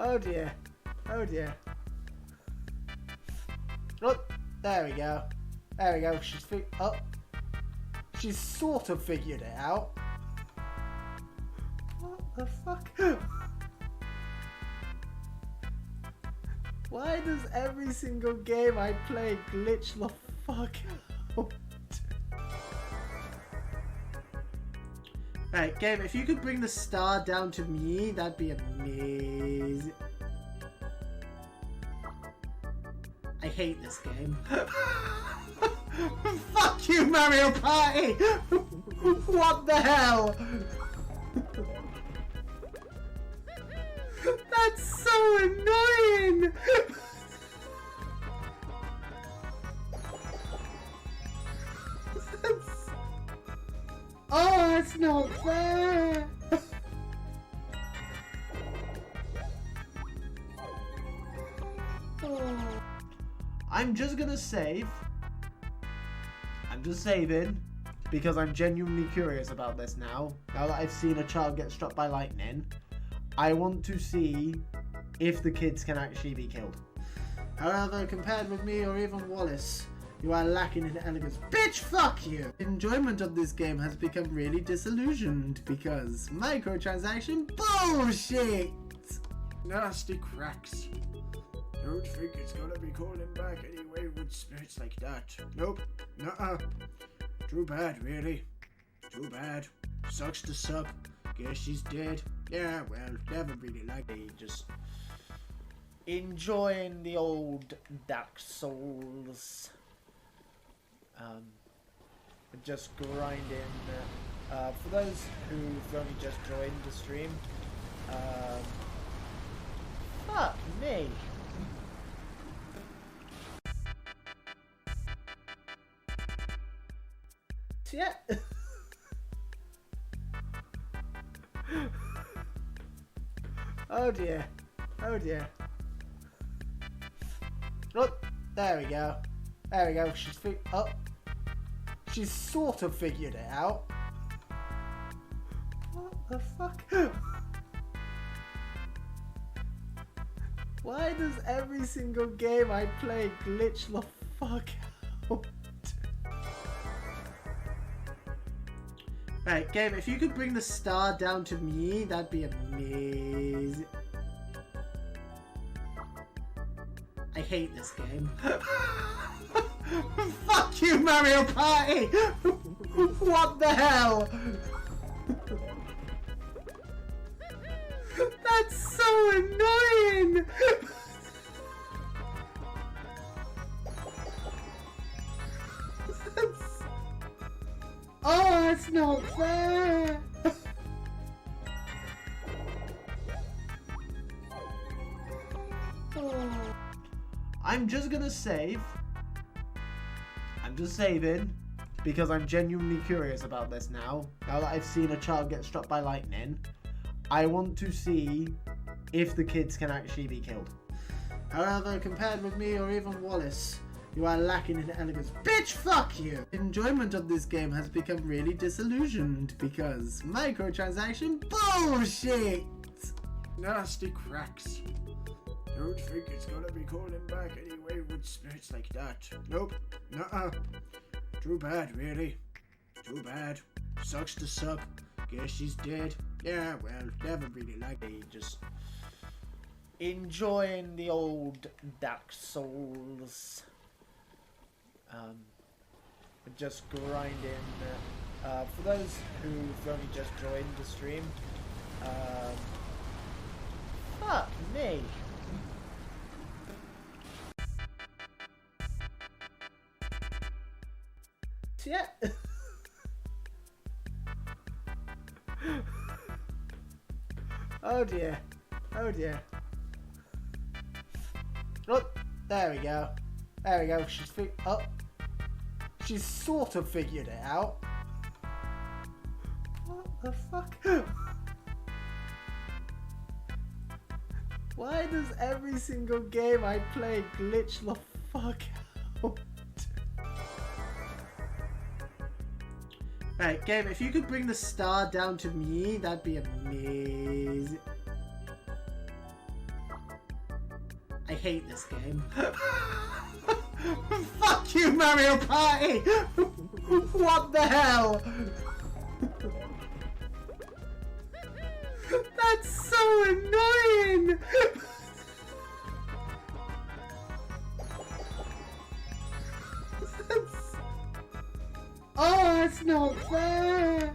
Oh dear. Oh dear. Oh, there we go. There we go. She's sort of figured it out. What the fuck? Why does every single game I play glitch the fuck out? Right, game, if you could bring the star down to me, that'd be amazing. I hate this game. Fuck you, Mario Party! What the hell? That's so annoying! Oh, that's not fair! I'm just gonna save. I'm just saving because I'm genuinely curious about this now. Now that I've seen a child get struck by lightning, I want to see if the kids can actually be killed. However, compared with me or even Wallace, you are lacking in elegance. Bitch, fuck you! Enjoyment of this game has become really disillusioned because microtransaction bullshit! Nasty cracks. Don't think it's gonna be calling back anyway with spirits like that. Nope. Nuh-uh. Too bad, really. Too bad. Sucks to suck. Guess she's dead. Yeah, well, never really liked it. Just enjoying the old Dark Souls. Just grinding. For those who've only just joined the stream, fuck me. Yeah. Oh dear. Oh dear. Oh, there we go. There we go. She's sort of figured it out. What the fuck? Why does every single game I play glitch the fuck out? Right, game, if you could bring the star down to me, that'd be amazing. I hate this game. Fuck you, Mario Party! What the hell? That's so annoying! Oh, that's not fair! I'm just gonna save. I'm just saving because I'm genuinely curious about this now. Now that I've seen a child get struck by lightning, I want to see if the kids can actually be killed. However, compared with me or even Wallace, you are lacking in elegance. Bitch, fuck you! Enjoyment of this game has become really disillusioned because microtransaction bullshit! Nasty cracks. Don't think it's gonna be calling back anyway with spirits like that. Nope. Nuh-uh. Too bad, really. Too bad. Sucks to suck. Guess she's dead. Yeah, well, never really liked it. Just enjoying the old Dark Souls. Just grinding. For those who've only just joined the stream, fuck me. Yeah. Oh dear. Oh dear. Oh, there we go. There we go. She's sort of figured it out. What the fuck? Why does every single game I play glitch the fuck out? Right, game, if you could bring the star down to me, that'd be amazing. I hate this game. Fuck you, Mario Party! What the hell? That's so annoying! Oh, that's not fair!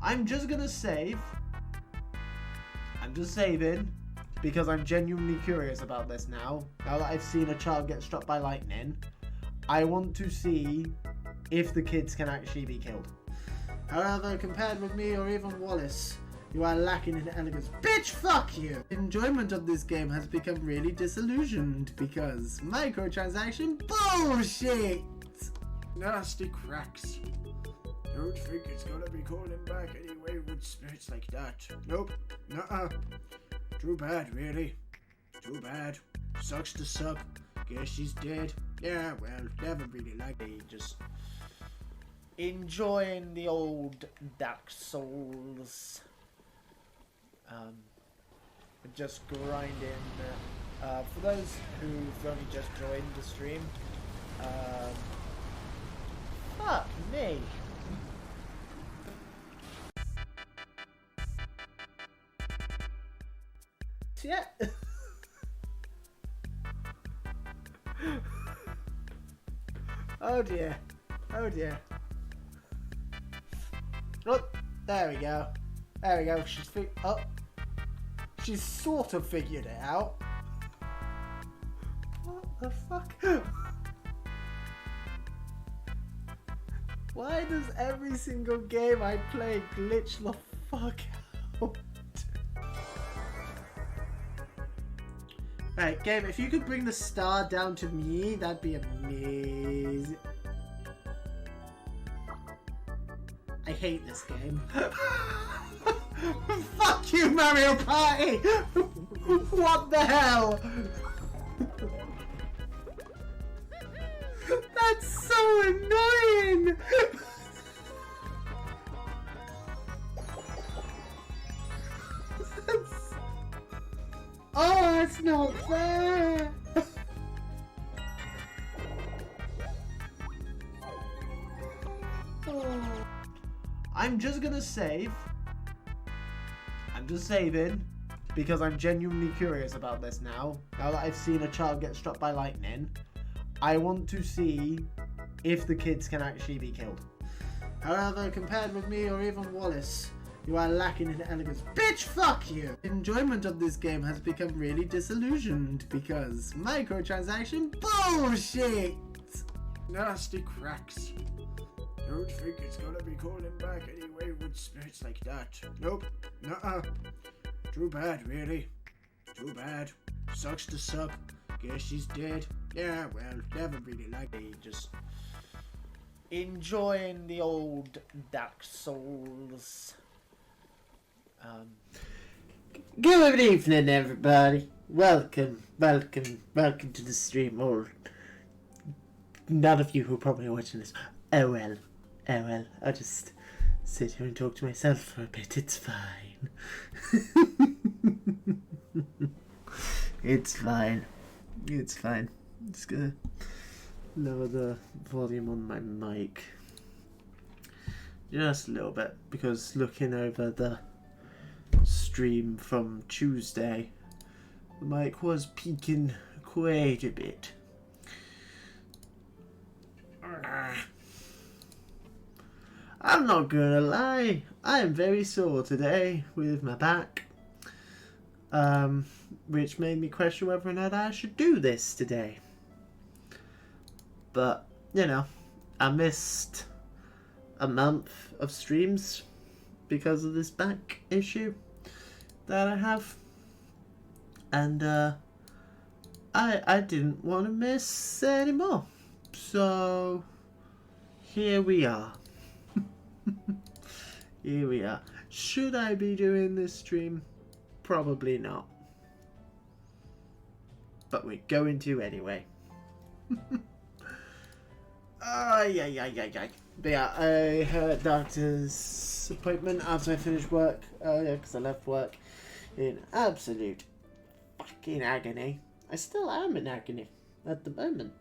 I'm just gonna save. I'm just saving because I'm genuinely curious about this now. Now that I've seen a child get struck by lightning, I want to see if the kids can actually be killed. However, compared with me or even Wallace, you are lacking in elegance. Bitch, fuck you! Enjoyment of this game has become really disillusioned because microtransaction bullshit! Nasty cracks. Don't think it's gonna be calling back anyway with spirits like that. Nope. Nuh-uh. Too bad, really. Too bad. Sucks to suck. Guess she's dead. Yeah, well, never really liked it. Just enjoying the old Dark Souls. Just grinding. For those who've only just joined the stream, fuck me. Yeah. Oh dear. Oh dear. Oh, there we go. There we go. She's sort of figured it out. What the fuck? Why does every single game I play glitch the fuck out? Right, game, if you could bring the star down to me, that'd be amazing. I hate this game. Fuck you, Mario Party! What the hell? That's so annoying! Oh, that's not fair! I'm just gonna save. I'm just saving because I'm genuinely curious about this now. Now that I've seen a child get struck by lightning, I want to see if the kids can actually be killed. However, compared with me or even Wallace, you are lacking in elegance. Bitch, fuck you! Enjoyment of this game has become really disillusioned because microtransaction bullshit! Nasty cracks. Don't think it's gonna be calling back anyway with spirits like that. Nope. Nuh-uh. Too bad, really. Too bad. Sucks to suck. Guess she's dead. Yeah, well, never really liked it. Just enjoying the old Dark Souls. Good evening, everybody. Welcome to the stream. Or none of you who are probably watching this. Oh well. I'll just sit here and talk to myself for a bit. It's fine. It's fine. I'm just gonna lower the volume on my mic just a little bit because looking over the stream from Tuesday, the mic was peaking quite a bit. I'm not gonna lie, I am very sore today with my back, which made me question whether or not I should do this today. But, you know, I missed a month of streams because of this back issue that I have, and I didn't want to miss anymore, so here we are. Here we are. Should I be doing this stream? Probably not, but we're going to anyway. Ay. But yeah, I had a doctor's appointment after I finished work earlier because I left work in absolute fucking agony. I still am in agony at the moment.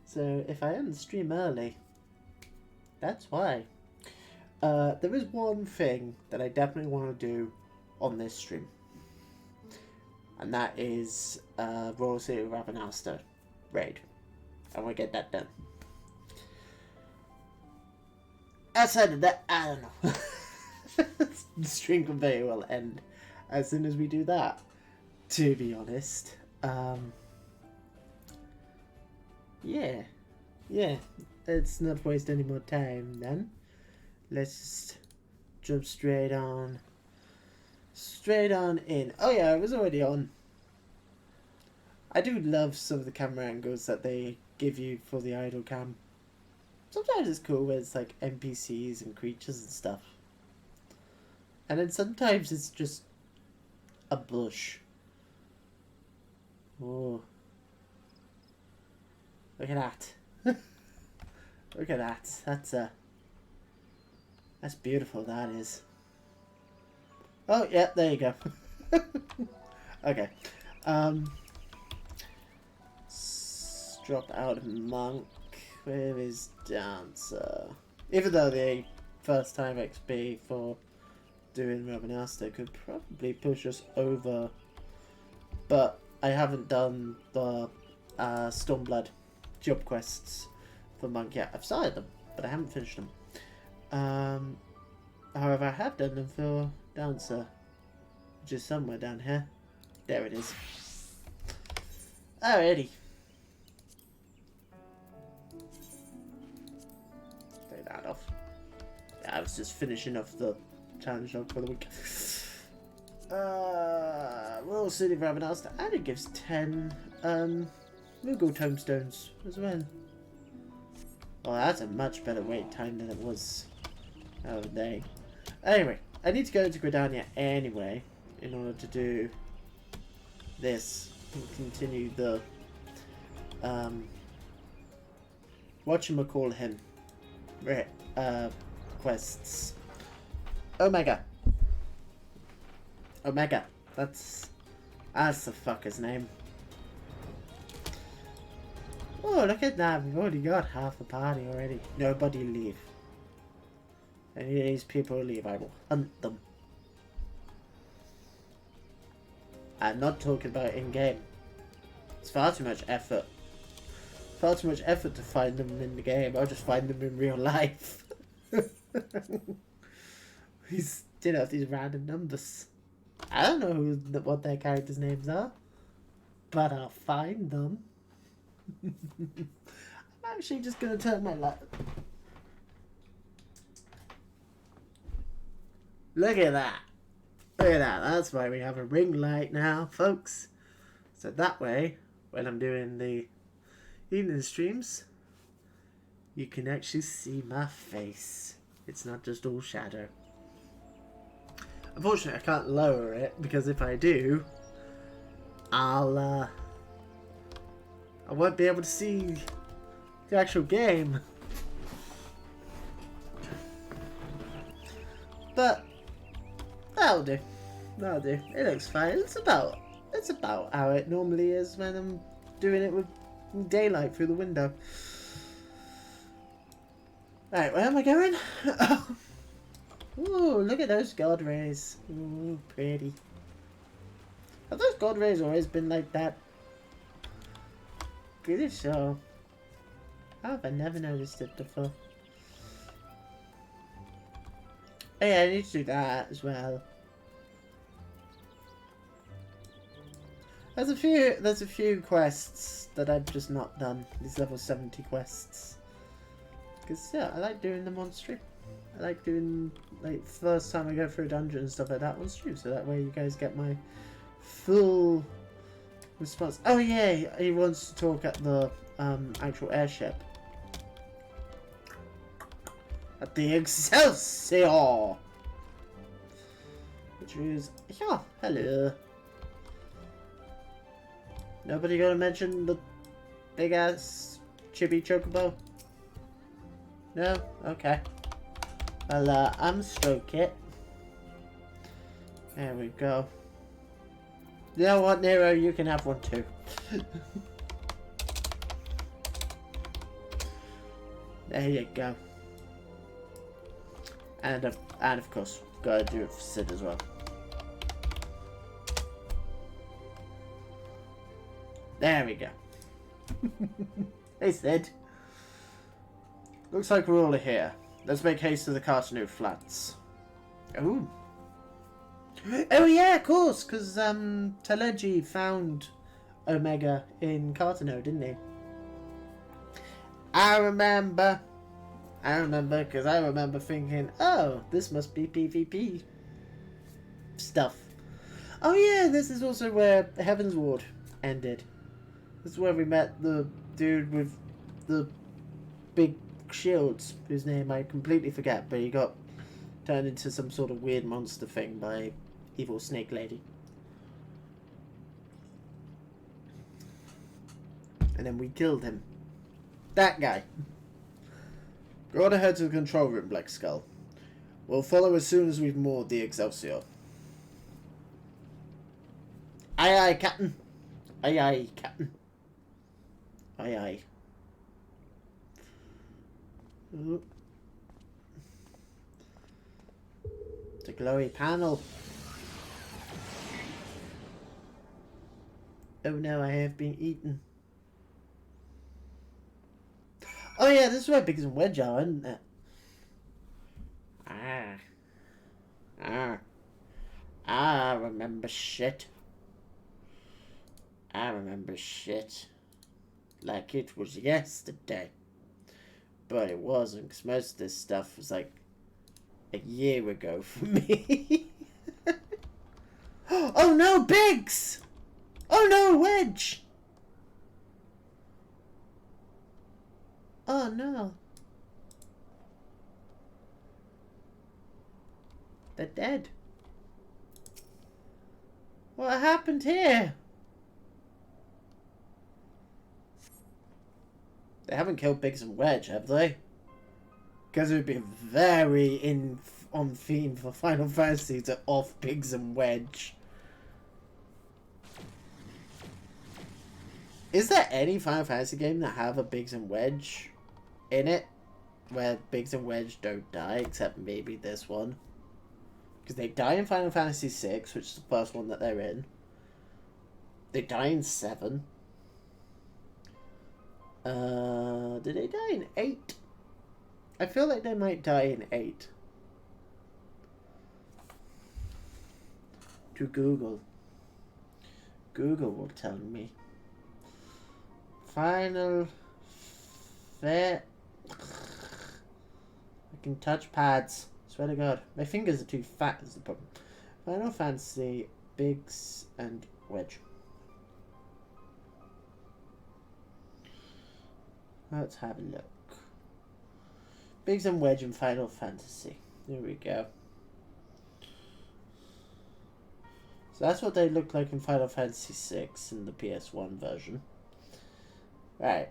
So if I end the stream early, that's why. There is one thing that I definitely want to do on this stream. And that is Royal City of Ravenasta raid. I want to get that done. Outside of that, I don't know. The stream can very well end as soon as we do that, to be honest. Yeah, let's not waste any more time then. Let's just jump straight on in. Oh yeah, I was already on. I do love some of the camera angles that they give you for the idle cam. Sometimes it's cool when it's like NPCs and creatures and stuff. And then sometimes it's just a bush. Oh. Look at that. Look at that. That's beautiful, that is. Oh, yeah, there you go. Okay. Drop out of Monk. Where is Dancer? Even though the first time XP for doing Ravenasta could probably push us over. But I haven't done the Stormblood job quests for Monk yet. I've started them, but I haven't finished them. However, I have done them for Dancer, which is somewhere down here. There it is. Alrighty. Take that off. Yeah, I was just finishing off the challenge log for the week. Royal City of Ravenasta, and it gives 10 Moogle tomestones as well. Oh, that's a much better wait time than it was the other day. Anyway, I need to go to Gridania anyway in order to do this and continue the whatchamacallhim quests. Omega, that's the fucker's name. Oh, look at that, we've already got half the party already. Nobody leave. Any of these people leave, I will hunt them. I'm not talking about in-game. It's far too much effort. Far too much effort to find them in the game. I'll just find them in real life. These, these random numbers. I don't know what their characters' names are, but I'll find them. I'm actually just gonna turn my light. Look at that. Look at that. That's why we have a ring light now, folks. So that way, when I'm doing the evening streams, you can actually see my face. It's not just all shadow. Unfortunately, I can't lower it because if I do, I won't be able to see the actual game. But that'll do. That'll do. It looks fine. It's about how it normally is when I'm doing it with daylight through the window. Right, where am I going? Ooh, look at those god rays. Ooh, pretty. Have those god rays always been like that? Pretty sure. How have I never noticed it before? Oh yeah, I need to do that as well. There's a few quests that I've just not done. These level 70 quests. Because yeah, I like doing them on stream. I like doing, like, first time I go through a dungeon and stuff like that on stream, so that way you guys get my full response. Oh yeah, he wants to talk at the actual airship. At the Excelsior! Which is, yeah, hello. Nobody gonna mention the big ass chibi chocobo? No? Okay. Well, unstroke it. There we go. You know what, Nero? You can have one too. There you go. And of course, gotta do it for Sid as well. There we go. Hey, Sid. Looks like we're all here. Let's make haste to the Cartanu Flats. Ooh. Oh yeah, of course, because Teleji found Omega in Cartanu, didn't he? I remember, because I remember thinking, oh, this must be PvP stuff. Oh yeah, this is also where Heaven's Ward ended. This is where we met the dude with the big shields, whose name I completely forget, but he got turned into some sort of weird monster thing by evil snake lady. And then we killed him. That guy. Go on ahead to the control room, Black Skull. We'll follow as soon as we've moored the Excelsior. Aye aye, Captain. Aye aye, Captain. Aye aye. Ooh. The glowy panel. Oh no, I have been eaten. Oh yeah, this is where Biggs and Wedge are, isn't it? I remember shit. I remember shit. Like it was yesterday. But it wasn't, because most of this stuff was like a year ago for me. Oh no, Biggs! Oh no, Wedge! Oh no. They're dead. What happened here? They haven't killed Biggs and Wedge, have they? Because it would be very on theme for Final Fantasy to off Biggs and Wedge. Is there any Final Fantasy game that have a Biggs and Wedge in it? Where Biggs and Wedge don't die, except maybe this one. Because they die in Final Fantasy VI, which is the first one that they're in. They die in 7. Did they die in 8? I feel like they might die in 8. To Google. Google will tell me. Final Fair. I can touch pads. Swear to God. My fingers are too fat is the problem. Final Fantasy, Biggs and Wedge. Let's have a look. Biggs and Wedge in Final Fantasy. There we go. So that's what they look like in Final Fantasy VI in the PS1 version. Right.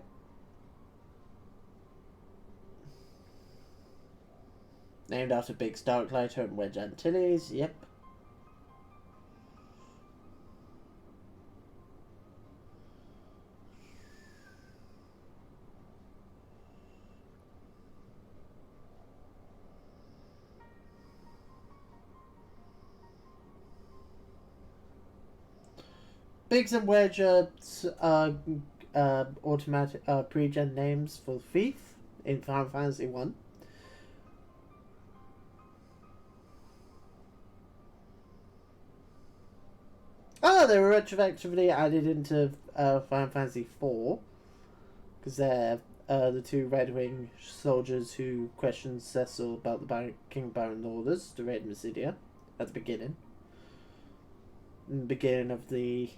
Named after Biggs Darklighter and Wedge Antilles. Yep. Biggs and Wedge are automatic pre-gen names for Thief in Final Fantasy 1. Oh, they were retroactively added into Final Fantasy 4 because they're the two Red Wing soldiers who questioned Cecil about the King Baron orders to raid Mysidia at the beginning. In the beginning of the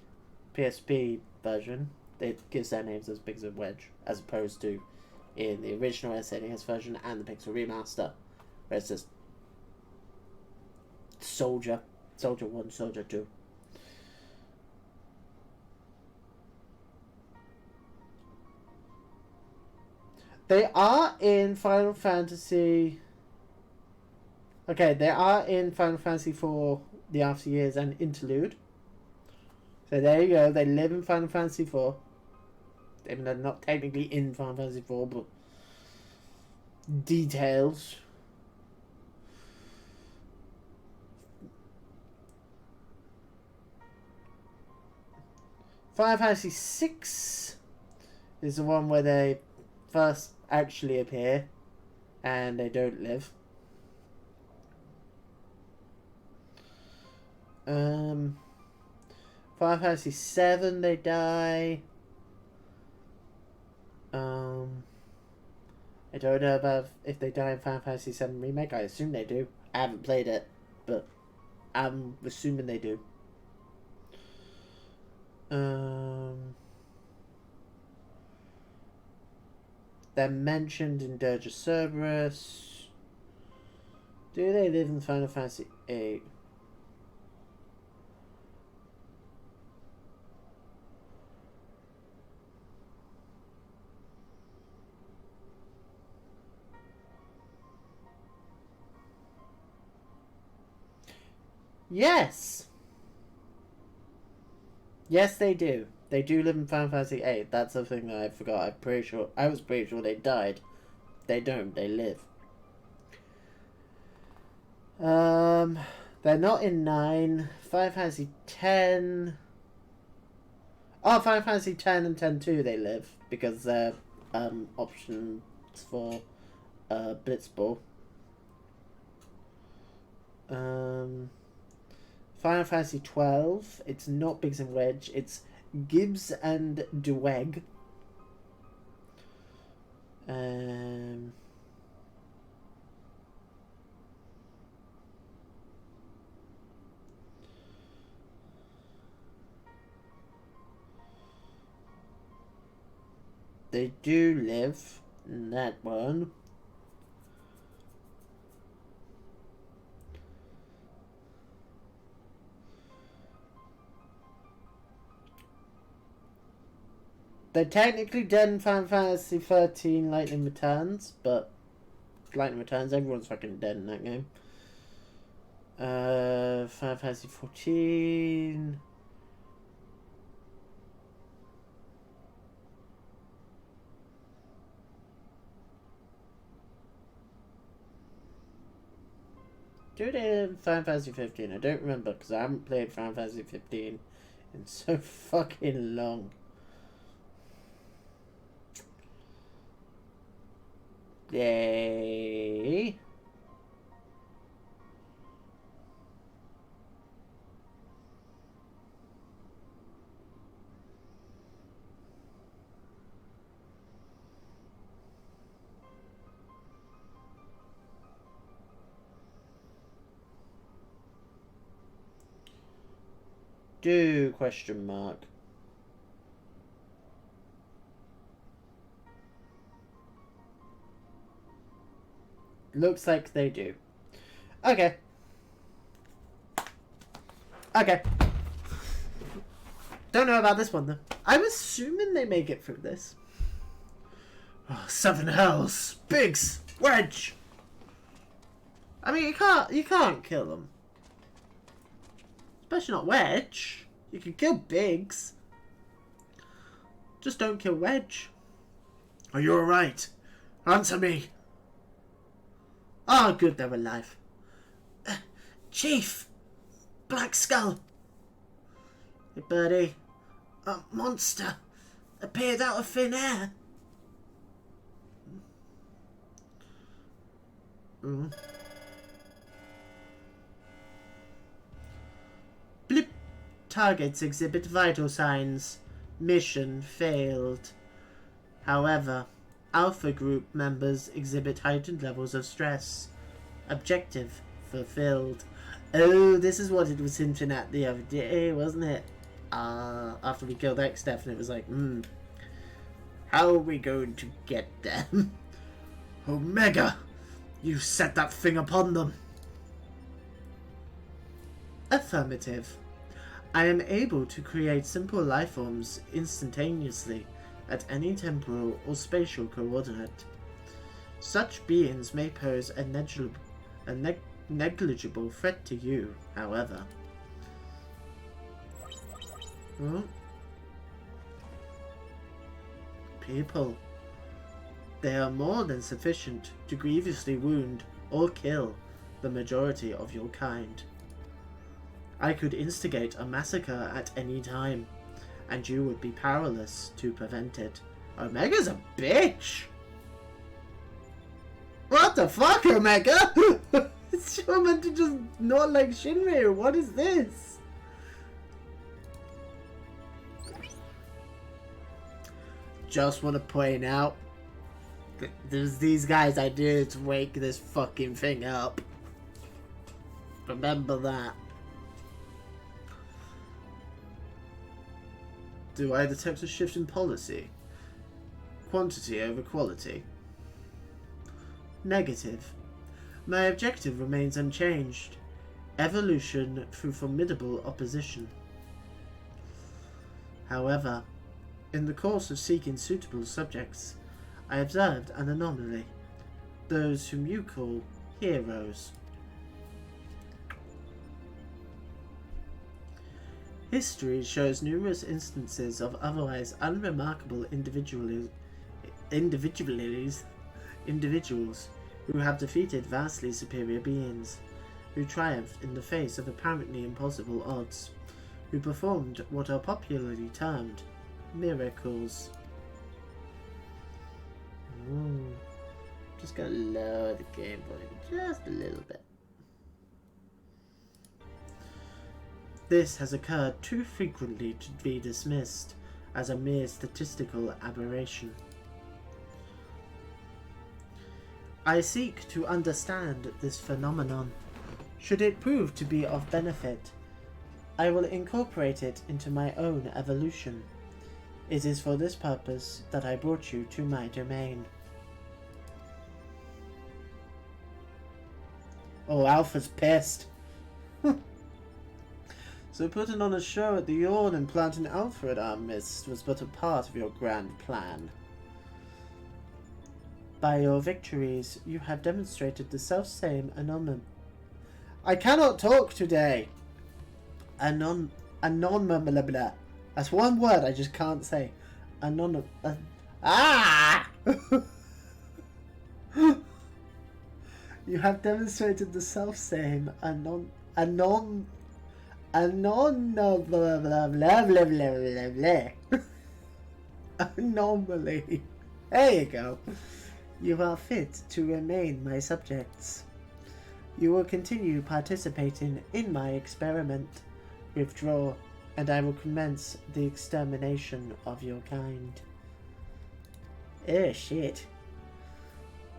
PSP version, it gives their names as Biggs and Wedge, as opposed to in the original SNES version and the Pixel Remaster, where it's just Soldier 1, Soldier 2. They are in Final Fantasy. Okay, they are in Final Fantasy 4, the After Years and Interlude. So there you go. They live in Final Fantasy 4. Even though they're not technically in Final Fantasy 4, but details. Final Fantasy 6 is the one where they first actually appear and they don't live. Final Fantasy 7 they die. I don't know about if they die in Final Fantasy 7 Remake. I assume they do. I haven't played it, but I'm assuming they do. They're mentioned in Dirge of Cerberus. Do they live in Final Fantasy 8? Yes! Yes, they do. They do live in Final Fantasy VIII. That's the thing that I forgot. I was pretty sure they died. They don't. They live. They're not in 9. Final Fantasy 10. Oh, Final Fantasy 10 and 10-2 they live. Because they're options for Blitzball. Final Fantasy 12. It's not Biggs and Wedge. It's Gibbs and Dweg. They do live in that one. They're technically dead in Final Fantasy 13 Lightning Returns, but Lightning Returns, everyone's fucking dead in that game. Final Fantasy 14. Do they in Final Fantasy 15? I don't remember because I haven't played Final Fantasy 15 in so fucking long. Yay. Do question mark. Looks like they do. Okay. Okay. Don't know about this one though. I'm assuming they make it through this. Oh, 7 hells. Biggs. Wedge. I mean, you can't kill them. Especially not Wedge. You can kill Biggs. Just don't kill Wedge. Are you alright? Answer me. Oh, good, they're alive. Chief! Black Skull! Hey, buddy. A monster appeared out of thin air. Blip. Targets exhibit vital signs. Mission failed. However, Alpha Group members exhibit heightened levels of stress. Objective fulfilled. Oh, this is what it was hinting at the other day, wasn't it? After we killed X-Def, and it was like, how are we going to get them? Omega! You set that thing upon them. Affirmative. I am able to create simple life forms instantaneously at any temporal or spatial coordinate. Such beings may pose a negligible threat to you, however. Hmm? People. They are more than sufficient to grievously wound or kill the majority of your kind. I could instigate a massacre at any time, and you would be powerless to prevent it. Omega's a bitch! What the fuck, Omega? You're meant to just not like Shinryu. What is this? Just want to point out, there's these guys' idea to wake this fucking thing up. Remember that. Do I detect a shift in policy? Quantity over quality? Negative. My objective remains unchanged. Evolution through formidable opposition. However, in the course of seeking suitable subjects, I observed an anomaly. Those whom you call heroes. History shows numerous instances of otherwise unremarkable individuals who have defeated vastly superior beings, who triumphed in the face of apparently impossible odds, who performed what are popularly termed miracles. Just gonna lower the Game Boy just a little bit. This has occurred too frequently to be dismissed as a mere statistical aberration. I seek to understand this phenomenon. Should it prove to be of benefit, I will incorporate it into my own evolution. It is for this purpose that I brought you to my domain. Oh, Alpha's pissed. So putting on a show at the Yawn and planting Alpha at our midst was but a part of your grand plan. By your victories, you have demonstrated the self-same I cannot talk today! That's one word I just can't say. You have demonstrated the self-same anomaly. There you go. You are fit to remain my subjects. You will continue participating in my experiment. Withdraw, and I will commence the extermination of your kind. Shit.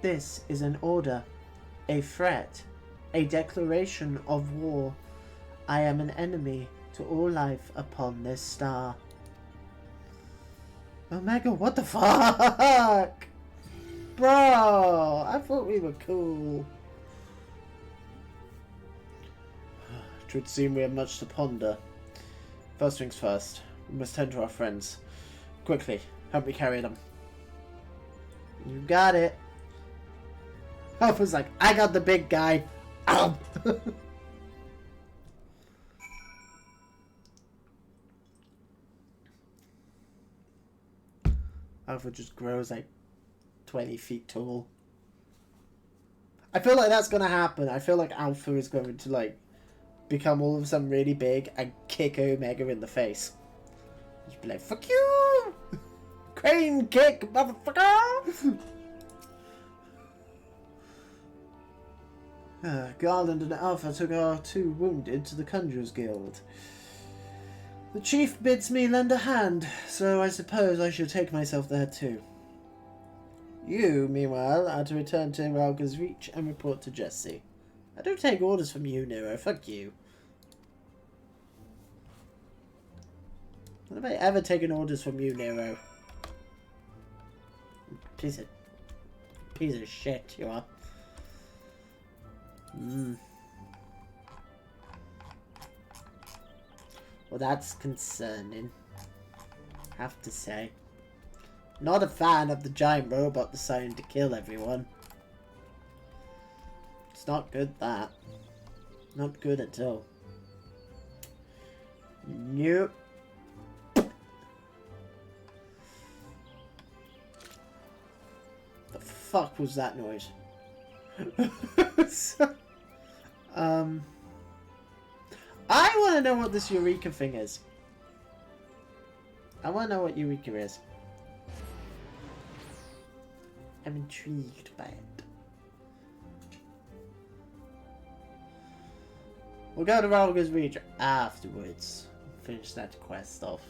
This is an order, a threat, a declaration of war. I am an enemy to all life upon this star. Omega, what the fuck? Bro, I thought we were cool. It would seem we have much to ponder. First things first, we must tend to our friends. Quickly, help me carry them. You got it. I was like, I got the big guy. Ow! Alpha just grows like 20 feet tall. I feel like that's gonna happen. I feel like Alpha is going to like become all of a sudden really big and kick Omega in the face. Just be like, fuck you! Crane kick, motherfucker! Garland and Alpha took our two wounded to the Conjurer's Guild. The chief bids me lend a hand, so I suppose I should take myself there too. You, meanwhile, are to return to Ralga's Reach and report to Jesse. I don't take orders from you, Nero. Fuck you. When have I ever taken orders from you, Nero? Piece of shit, you are. Well, that's concerning, have to say. Not a fan of the giant robot deciding to kill everyone. It's not good, that. Not good at all. Nope. The fuck was that noise? I want to know what this Eureka thing is. I want to know what Eureka is. I'm intrigued by it. We'll go to Rolga's region afterwards. Finish that quest off.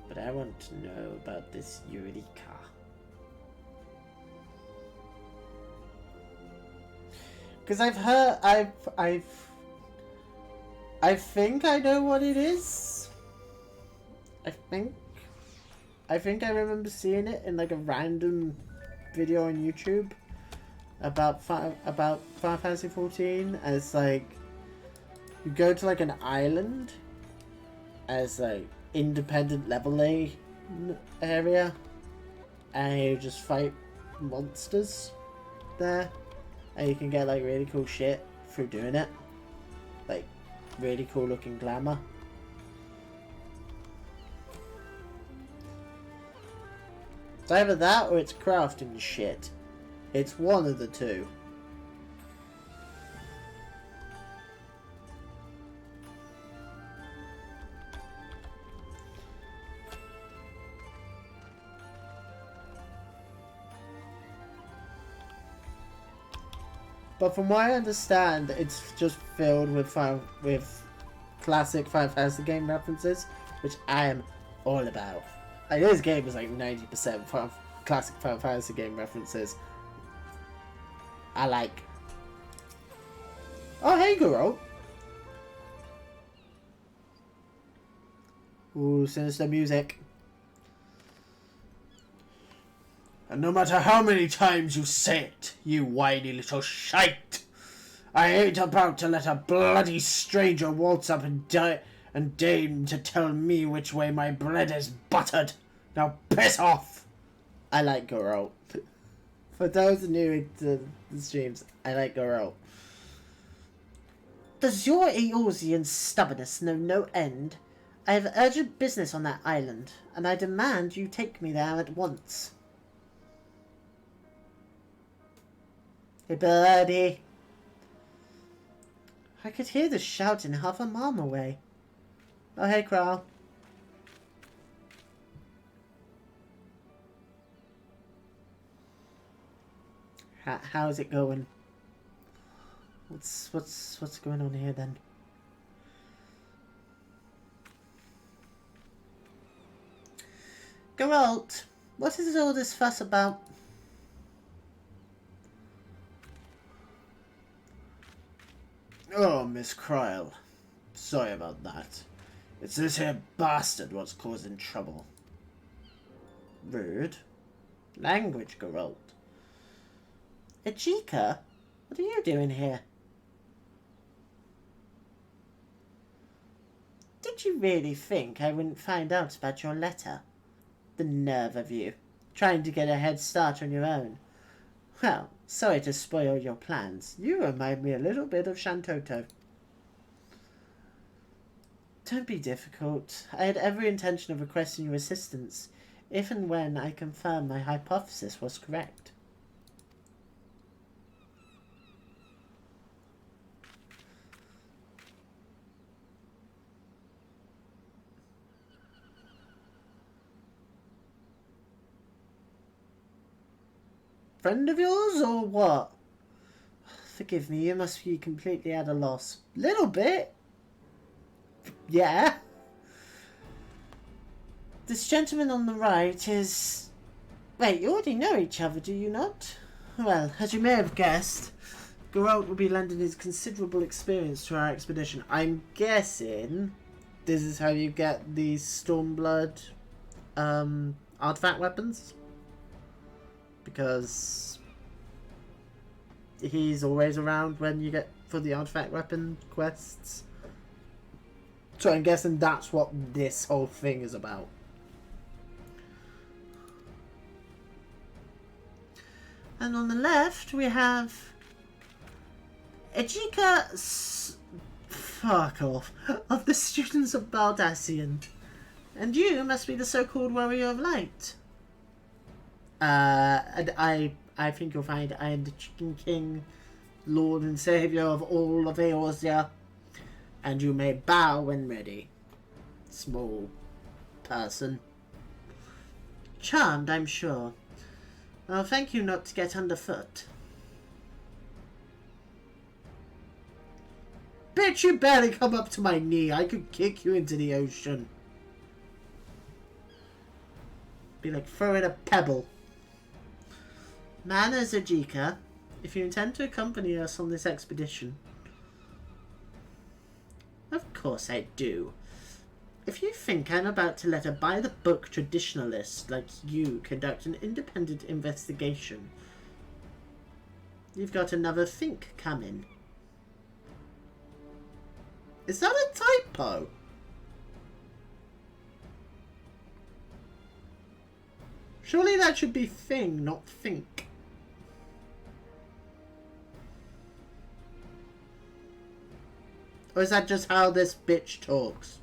But I want to know about this Eureka. Because I've heard, I think I know what it is. I think I remember seeing it in like a random video on YouTube about Final Fantasy 14, and it's like you go to like an island as like independent level A area, and you just fight monsters there, and you can get like really cool shit through doing it, like really cool looking glamour. It's either that or it's crafting shit. It's one of the two. But from what I understand, it's just filled with classic Final Fantasy game references, which I am all about. Like, this game is like 90% classic Final Fantasy game references. I like. Oh, hey, girl. Ooh, sinister music. And no matter how many times you say it, you whiny little shite, I ain't about to let a bloody stranger waltz up and deign to tell me which way my bread is buttered. Now piss off! I like Geralt. For those new to the streams, I like Geralt. Does your Eorzean stubbornness know no end? I have urgent business on that island, and I demand you take me there at once. Hey, birdie. I could hear the shouting half a mile away. Oh, hey, Crow. How's it going? What's going on here then? Geralt, what is all this fuss about? Oh, Miss Cryle. Sorry about that. It's this here bastard what's causing trouble. Rude. Language, Geralt. Ejika? What are you doing here? Did you really think I wouldn't find out about your letter? The nerve of you, trying to get a head start on your own. Well, sorry to spoil your plans. You remind me a little bit of Shantoto. Don't be difficult. I had every intention of requesting your assistance, if and when I confirm my hypothesis was correct. Friend of yours, or what? Forgive me, you must be completely at a loss. Little bit? Yeah. This gentleman on the right is... Wait, you already know each other, do you not? Well, as you may have guessed, Geralt will be lending his considerable experience to our expedition. I'm guessing this is how you get these Stormblood artifact weapons. Because he's always around when you get for the artifact weapon quests. So I'm guessing that's what this whole thing is about. And on the left we have Ejika, fuck off, of the students of Baldassian. And you must be the so-called warrior of light. And I think you'll find I am the Chicken King, Lord and Saviour of all of Eorzea. And you may bow when ready, small person. Charmed, I'm sure. Well, thank you not to get underfoot. Bitch, you barely come up to my knee. I could kick you into the ocean. Be like throwing a pebble. Manners, Ajika. If you intend to accompany us on this expedition. Of course I do. If you think I'm about to let a by-the-book traditionalist like you conduct an independent investigation, you've got another think coming. Is that a typo? Surely that should be thing, not think. Or is that just how this bitch talks?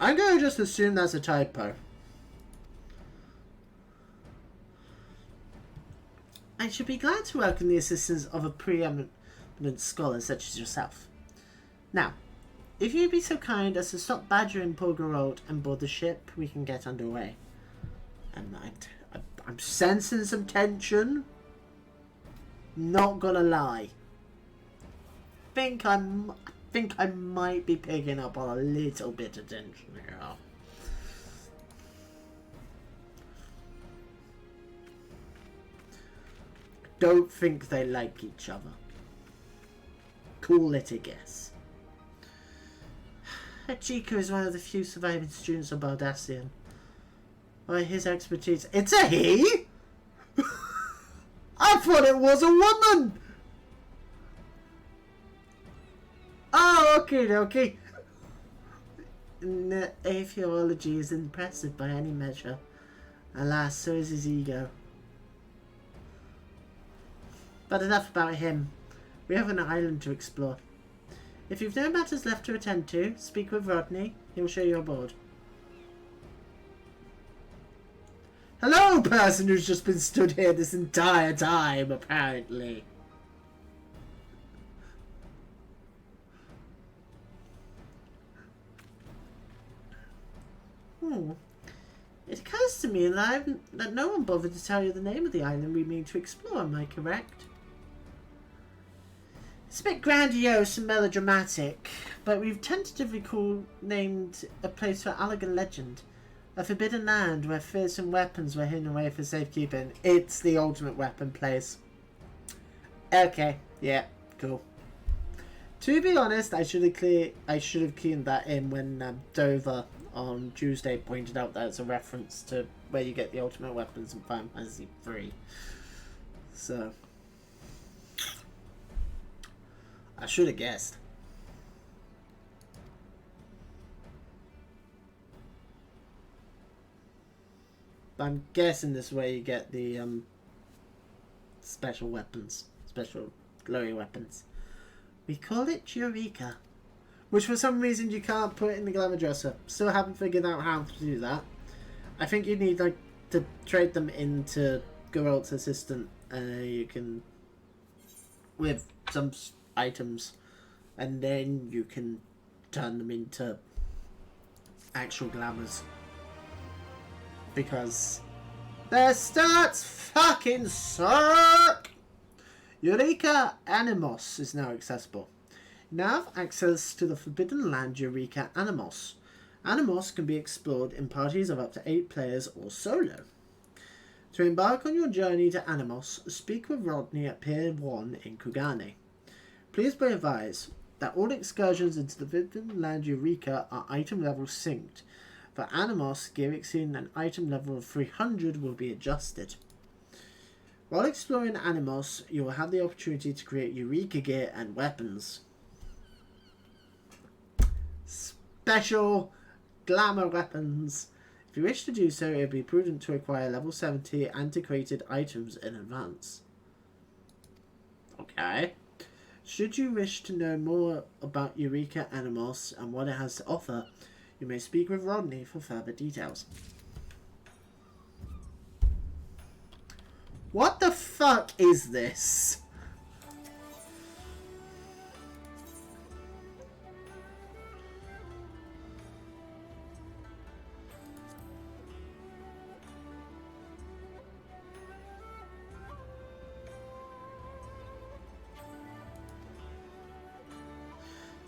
I'm going to just assume that's a typo. I should be glad to welcome the assistance of a preeminent scholar such as yourself. Now, if you'd be so kind as to stop badgering poor Geralt and board the ship, we can get underway. And I'm sensing some tension. Not gonna lie. I think I might be picking up on a little bit of tension here. Don't think they like each other. Call it a guess. Hachiko is one of the few surviving students of Baldassian. By his expertise... It's a he?! I thought it was a woman! Oh, okay. Atheology is impressive by any measure. Alas, so is his ego. But enough about him. We have an island to explore. If you've no matters left to attend to, speak with Rodney. He'll show you aboard. Hello, person who's just been stood here this entire time, apparently. It occurs to me that no one bothered to tell you the name of the island we mean to explore, am I correct? It's a bit grandiose and melodramatic, but we've tentatively named a place for Allagan legend. A forbidden land where fearsome weapons were hidden away for safekeeping. It's the ultimate weapon place. Okay, yeah, cool. To be honest, I should have keyed that in when Dover on Tuesday pointed out that it's a reference to where you get the ultimate weapons in Final Fantasy 3. So I should have guessed. But I'm guessing this way you get the special weapons, special glowy weapons. We call it Eureka, which for some reason you can't put in the glamour dresser. Still haven't figured out how to do that. I think you need like to trade them into Geralt's assistant, you can with some items, and then you can turn them into actual glamours. Because their stats fucking suck! Eureka Animos is now accessible. You now have access to the Forbidden Land Eureka Animos. Animos can be explored in parties of up to 8 players or solo. To embark on your journey to Animos, speak with Rodney at Pier 1 in Kugane. Please be advised that all excursions into the Forbidden Land Eureka are item level synced. For Animos, gear exceeding an item level of 300 will be adjusted. While exploring Animos, you will have the opportunity to create Eureka gear and weapons. Special glamour weapons. If you wish to do so, it would be prudent to acquire level 70 antiquated items in advance. Okay. Should you wish to know more about Eureka Animos and what it has to offer, you may speak with Rodney for further details. What the fuck is this?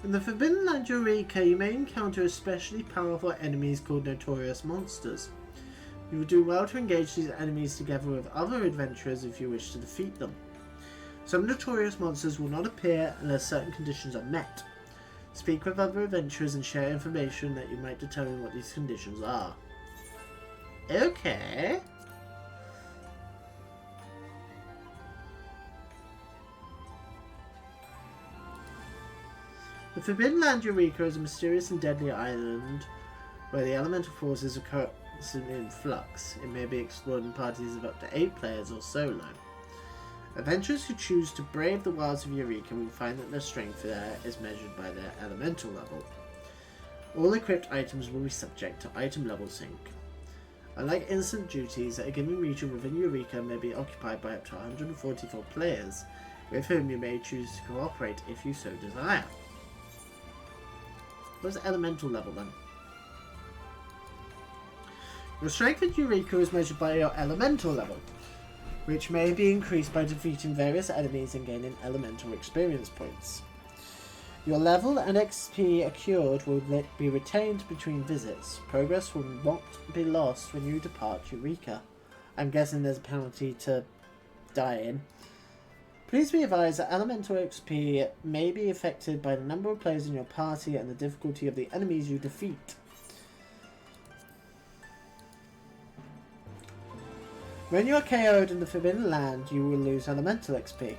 In the Forbidden Land Eureka, you may encounter especially powerful enemies called Notorious Monsters. You will do well to engage these enemies together with other adventurers if you wish to defeat them. Some Notorious Monsters will not appear unless certain conditions are met. Speak with other adventurers and share information that you might determine what these conditions are. Okay. The Forbidden Land Eureka is a mysterious and deadly island where the elemental forces are constantly in flux. It may be explored in parties of up to 8 players or solo. Adventurers who choose to brave the wilds of Eureka will find that their strength there is measured by their elemental level. All equipped items will be subject to item level sync. Unlike instant duties, a given region within Eureka may be occupied by up to 144 players, with whom you may choose to cooperate if you so desire. What's elemental level then? Your strength in Eureka is measured by your elemental level, which may be increased by defeating various enemies and gaining elemental experience points. Your level and XP accrued will be retained between visits. Progress will not be lost when you depart Eureka. I'm guessing there's a penalty to dying. Please be advised that elemental XP may be affected by the number of players in your party and the difficulty of the enemies you defeat. When you are KO'd in the Forbidden Land, you will lose elemental XP.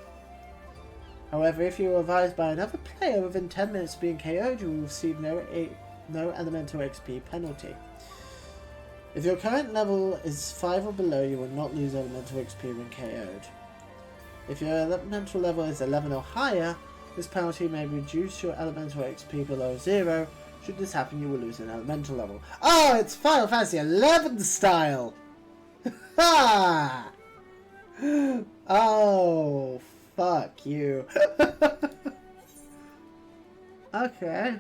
However, if you are advised by another player within 10 minutes of being KO'd, you will receive no elemental XP penalty. If your current level is 5 or below, you will not lose elemental XP when KO'd. If your elemental level is 11 or higher, this penalty may reduce your elemental XP below 0. Should this happen, you will lose an elemental level. Oh, it's Final Fantasy 11 style! Ha! Oh, fuck you. Okay.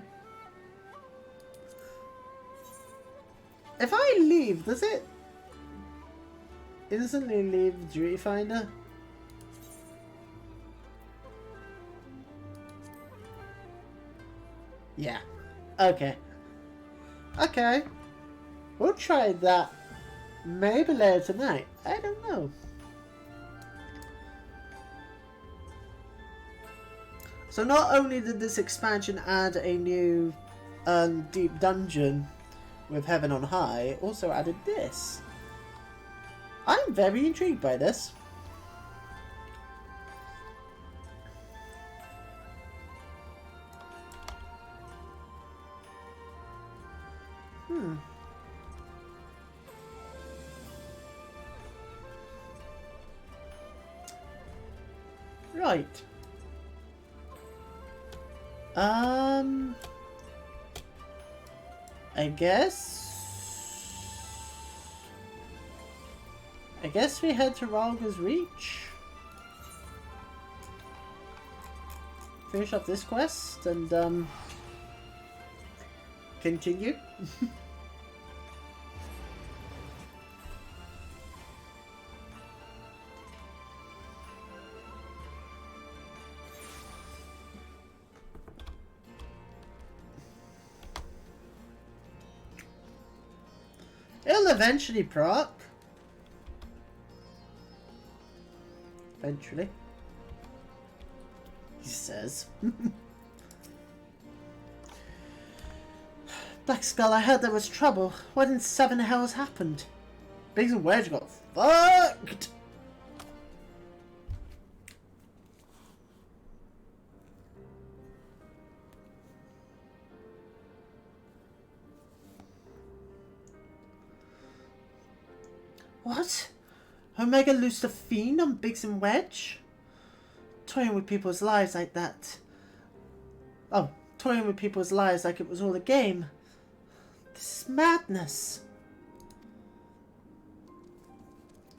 If I leave, does it instantly leave the Duty Finder? Yeah. Okay. Okay. We'll try that maybe later tonight. I don't know. So not only did this expansion add a new deep dungeon with Heaven on High, it also added this. I'm very intrigued by this. Right. I guess we head to Ralga's Reach. Finish up this quest and continue. It'll eventually proc. Eventually. He says. Black Skull, I heard there was trouble. What in 7 hells happened? Biggs and Wedge got fucked! What? Omega loosed a fiend on Biggs and Wedge? toying with people's lives like that. Oh, toying with people's lives like it was all a game. This is madness.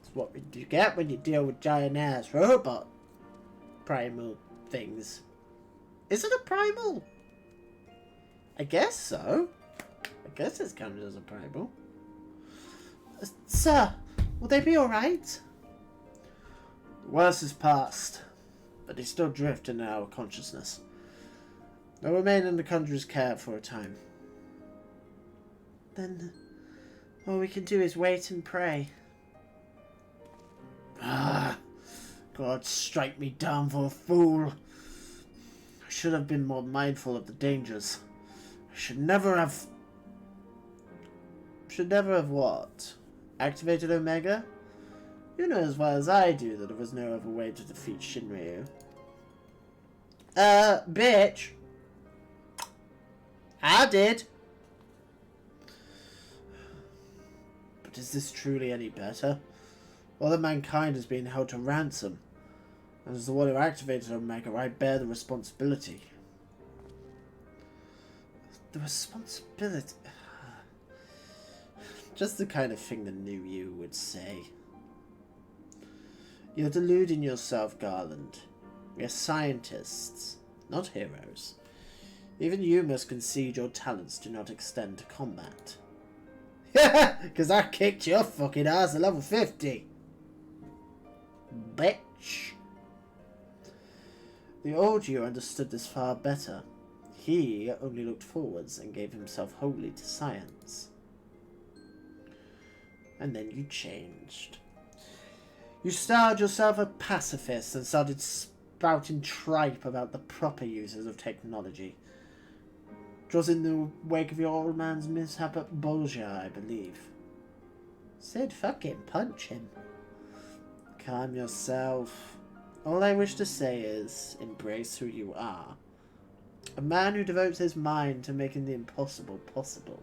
It's what you get when you deal with giant-ass robot primal things. Is it a primal? I guess so. I guess it's counted as a primal. Sir, will they be alright? The worst is past, but they still drift in our consciousness. They'll remain in the Conjurer's care for a time. Then all we can do is wait and pray. Ah, God strike me down for a fool. I should have been more mindful of the dangers. I should never have... what? Activated Omega? You know as well as I do that there was no other way to defeat Shinryu. Bitch. I did. But is this truly any better? All of mankind is being held to ransom. And as the one who activated Omega, I bear the responsibility. The responsibility... Just the kind of thing the new you would say. You're deluding yourself, Garland. We are scientists, not heroes. Even you must concede your talents do not extend to combat. Because I kicked your fucking ass at level 50. Bitch. The old you understood this far better. He only looked forwards and gave himself wholly to science. And then you changed. You styled yourself a pacifist and started spouting tripe about the proper uses of technology. It was in the wake of your old man's mishap at Bolgia, I believe. Said fucking punch him. Calm yourself. All I wish to say is, embrace who you are. A man who devotes his mind to making the impossible possible.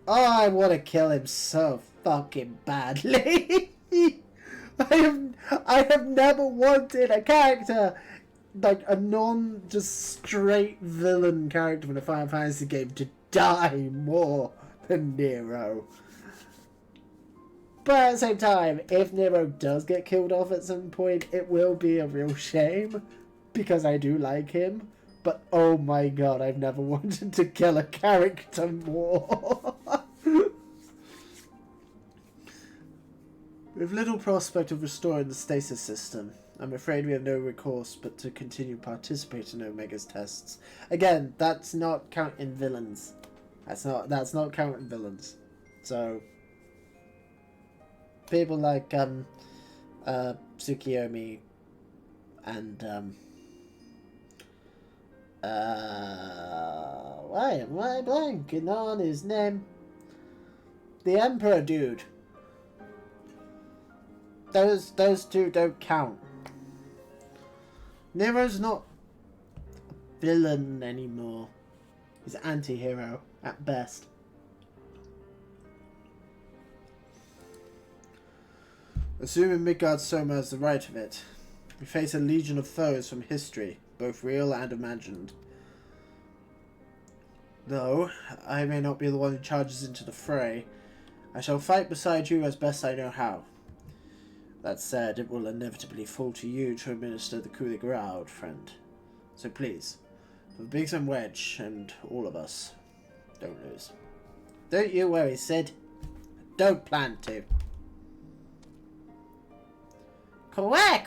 Oh, I want to kill him so fucking badly. I have never wanted a character, like a just straight villain character in a Final Fantasy game to die more than Nero. But at the same time, if Nero does get killed off at some point, it will be a real shame, because I do like him. But oh my god, I've never wanted to kill a character more. With little prospect of restoring the stasis system, I'm afraid we have no recourse but to continue participating in Omega's tests. Again, that's not counting villains. That's not counting villains. So people like Tsukiyomi and why am I blanking on his name? The Emperor dude. Those two don't count. Nero's not a villain anymore. He's an anti-hero at best. Assuming Midgard Soma has the right of it, we face a legion of foes from history, both real and imagined. Though I may not be the one who charges into the fray, I shall fight beside you as best I know how. That said, it will inevitably fall to you to administer the coup de grace, old friend. So please, for Biggs and Wedge and all of us, don't lose. Don't you worry, Sid. Don't plan to. Quack!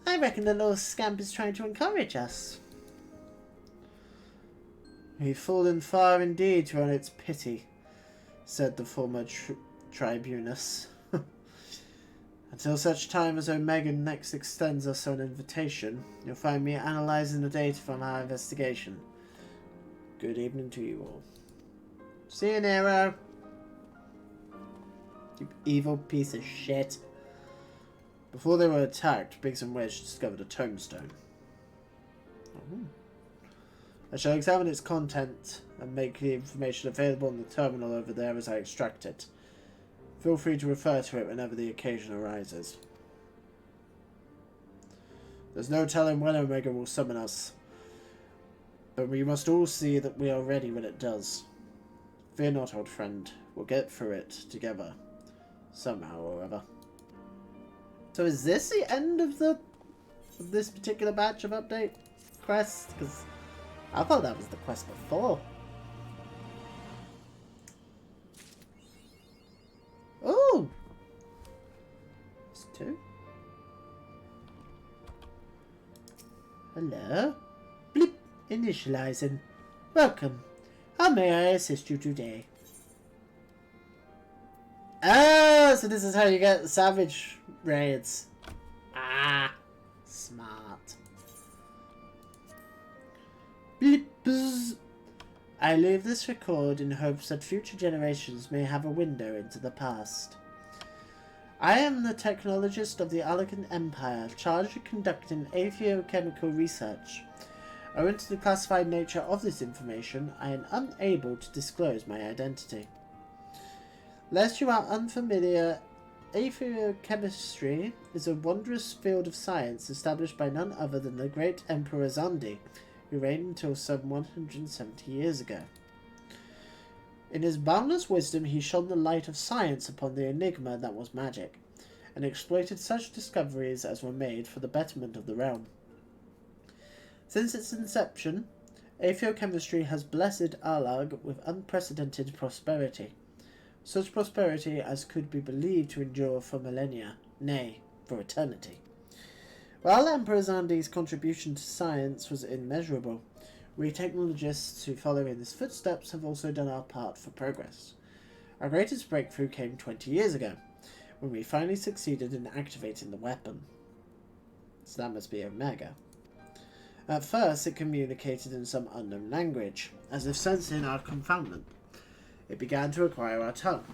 I reckon the little scamp is trying to encourage us. We've fallen far indeed to earn its pity, said the former tribunus. Until such time as Omega next extends us an invitation, you'll find me analysing the data from our investigation. Good evening to you all. See you, Nero. You evil piece of shit. Before they were attacked, Biggs and Wedge discovered a tombstone. Oh. I shall examine its content and make the information available in the terminal over there as I extract it. Feel free to refer to it whenever the occasion arises. There's no telling when Omega will summon us, but we must all see that we are ready when it does. Fear not, old friend. We'll get through it together, somehow or other. So is this the end of this particular batch of update quests? Because I thought that was the quest before. Oh! It's 2. Hello? Blip! Initializing. Welcome. How may I assist you today? Ah, so this is how you get savage raids. Ah, smart. Blip! Bzz. I leave this record in hopes that future generations may have a window into the past. I am the technologist of the Elegant Empire, charged with conducting atheochemical research. Owing to the classified nature of this information, I am unable to disclose my identity. Lest you are unfamiliar, atheochemistry is a wondrous field of science established by none other than the great Emperor Zandi, who reigned until some 170 years ago. In his boundless wisdom, he shone the light of science upon the enigma that was magic, and exploited such discoveries as were made for the betterment of the realm. Since its inception, atheochemistry has blessed Arlag with unprecedented prosperity, such prosperity as could be believed to endure for millennia, nay, for eternity. While Emperor Zandi's contribution to science was immeasurable, we technologists who follow in his footsteps have also done our part for progress. Our greatest breakthrough came 20 years ago, when we finally succeeded in activating the weapon. So that must be Omega. At first, it communicated in some unknown language, as if sensing our confoundment. It began to acquire our tongue.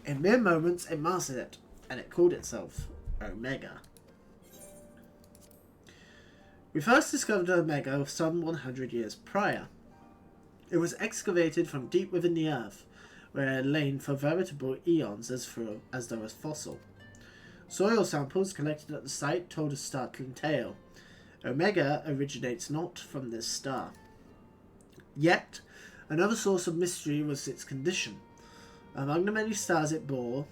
In mere moments, it mastered it, and it called itself Omega. We first discovered Omega some 100 years prior. It was excavated from deep within the earth, where it had lain for veritable eons as though a fossil. Soil samples collected at the site told a startling tale. Omega originates not from this star. Yet, another source of mystery was its condition. Among the many scars it bore,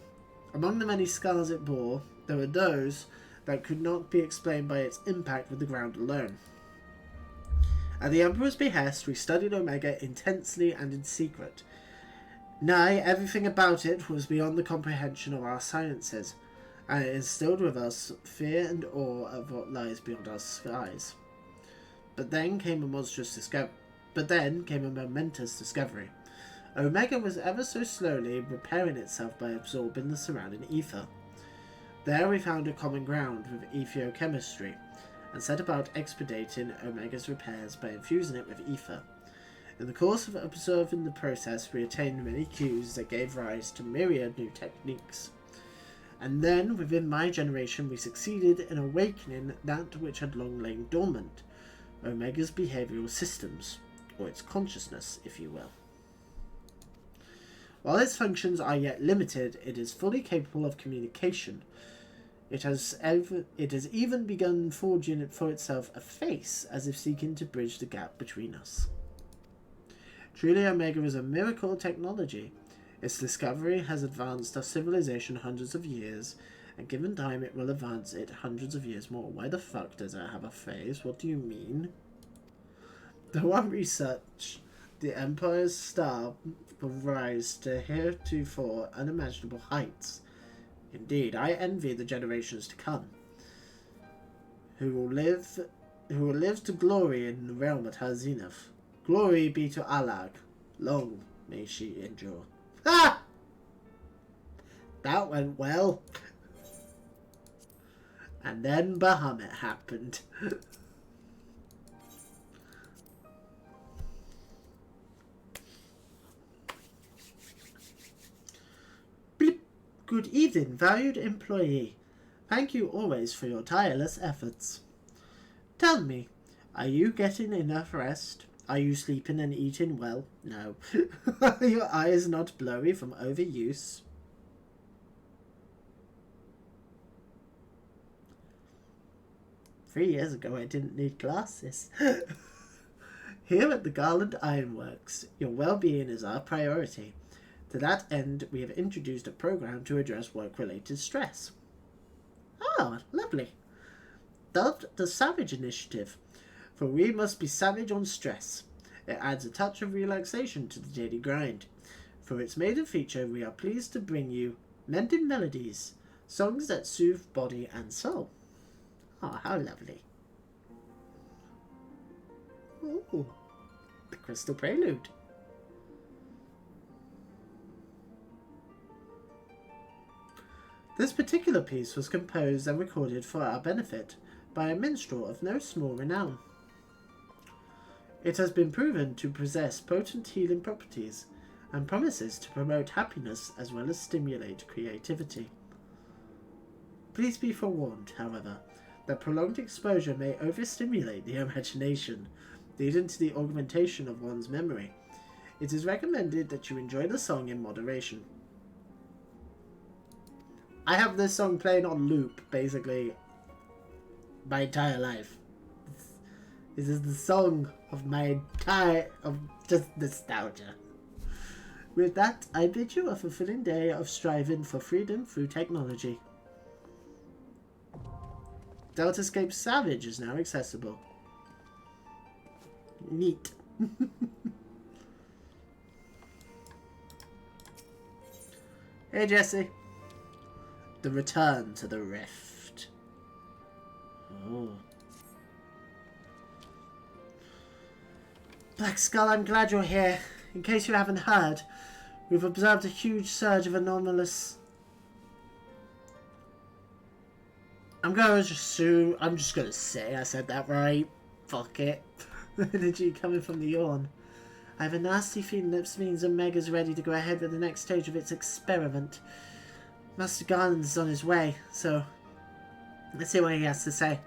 there were those that could not be explained by its impact with the ground alone. At the Emperor's behest, we studied Omega intensely and in secret. Nay, everything about it was beyond the comprehension of our sciences, and it instilled with us fear and awe of what lies beyond our skies. But then came a momentous discovery. Omega was ever so slowly repairing itself by absorbing the surrounding ether. There we found a common ground with atheochemistry, and set about expediting Omega's repairs by infusing it with ether. In the course of observing the process, we attained many cues that gave rise to myriad new techniques. And then, within my generation, we succeeded in awakening that which had long lain dormant, Omega's behavioral systems, or its consciousness, if you will. While its functions are yet limited, it is fully capable of communication. It has even begun forging for itself a face, as if seeking to bridge the gap between us. Truly, Omega is a miracle of technology. Its discovery has advanced our civilization hundreds of years, and given time it will advance it hundreds of years more. Why the fuck does it have a face? What do you mean? Though our research, the Empire's star will rise to heretofore unimaginable heights. Indeed, I envy the generations to come, who will live to glory in the realm at her zenith. Glory be to Alag. Long may she endure. Ha! That went well. And then Bahamut happened. Blip. Good evening, valued employee. Thank you always for your tireless efforts. Tell me, are you getting enough rest? Are you sleeping and eating well? No. Are your eyes not blurry from overuse? 3 years ago I didn't need glasses. Here at the Garland Ironworks, your well-being is our priority. To that end, we have introduced a program to address work-related stress. Oh, lovely. Dubbed the Savage Initiative, for we must be savage on stress. It adds a touch of relaxation to the daily grind. For its maiden feature, we are pleased to bring you Mending Melodies, songs that soothe body and soul. Oh, how lovely. Ooh, the Crystal Prelude. This particular piece was composed and recorded for our benefit by a minstrel of no small renown. It has been proven to possess potent healing properties and promises to promote happiness as well as stimulate creativity. Please be forewarned, however, that prolonged exposure may overstimulate the imagination, leading to the augmentation of one's memory. It is recommended that you enjoy the song in moderation. I have this song playing on loop, basically, my entire life. This is the song of just nostalgia. With that, I bid you a fulfilling day of striving for freedom through technology. Deltascape Savage is now accessible. Neat. Hey Jesse. The Return to the Rift. Oh. Black Skull, I'm glad you're here. In case you haven't heard, we've observed a huge surge of anomalous... I'm just gonna say I said that right. Fuck it. Energy coming from the yawn. I have a nasty feeling that means Omega's ready to go ahead with the next stage of its experiment. Master Garland's on his way, so let's see what he has to say.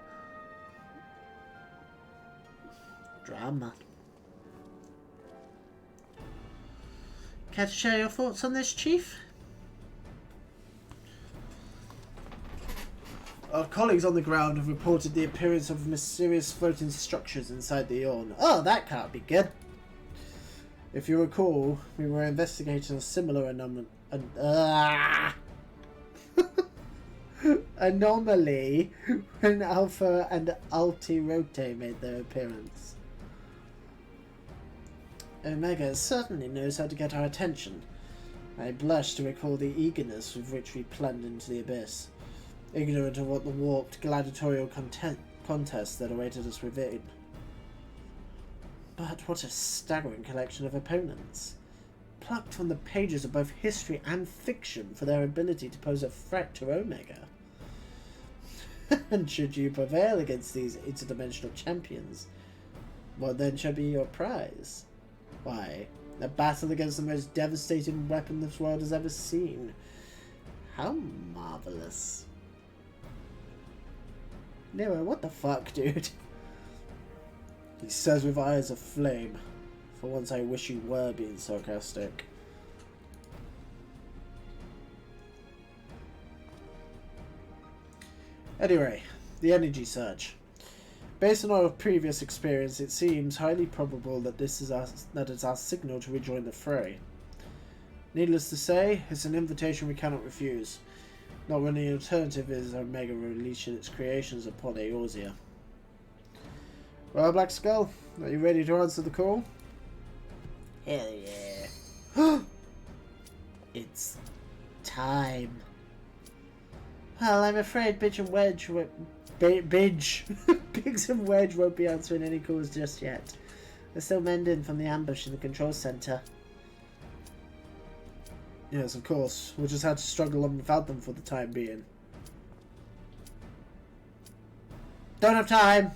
Drama. Care to share your thoughts on this, Chief? Our colleagues on the ground have reported the appearance of mysterious floating structures inside the yawn. Oh, that can't be good. If you recall, we were investigating a similar anomaly when Alpha and Altirote made their appearance. Omega certainly knows how to get our attention. I blush to recall the eagerness with which we plunged into the abyss, ignorant of what the warped gladiatorial contest that awaited us within. But what a staggering collection of opponents, plucked from the pages of both history and fiction for their ability to pose a threat to Omega. And should you prevail against these interdimensional champions, what then shall be your prize? Why, a battle against the most devastating weapon this world has ever seen. How marvelous. Nero, what the fuck, dude? He says with eyes of flame. For once I wish you were being sarcastic. Anyway, the energy surge. Based on our previous experience, it seems highly probable that it's our signal to rejoin the fray. Needless to say, it's an invitation we cannot refuse. Not when the alternative is Omega releasing its creations upon Eorzea. Well, Black Skull, are you ready to answer the call? Hell yeah. It's time. Well, I'm afraid Biggs and Wedge won't be answering any calls just yet. They're still mending from the ambush in the control center. Yes, of course. We'll just have to struggle on without them for the time being. Don't have time!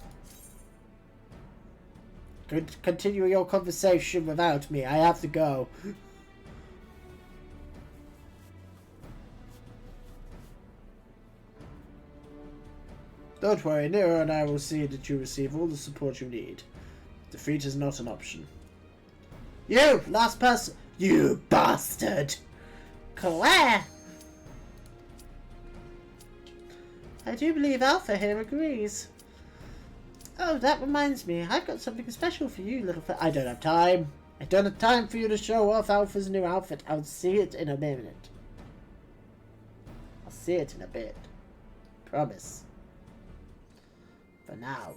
Continue your conversation without me. I have to go. Don't worry, Nero and I will see that you receive all the support you need. Defeat is not an option. You! Last person! You bastard! Claire! I do believe Alpha here agrees. Oh, that reminds me. I've got something special for you, little I don't have time. I don't have time for you to show off Alpha's new outfit. I'll see it in a minute. I'll see it in a bit. Promise. For now.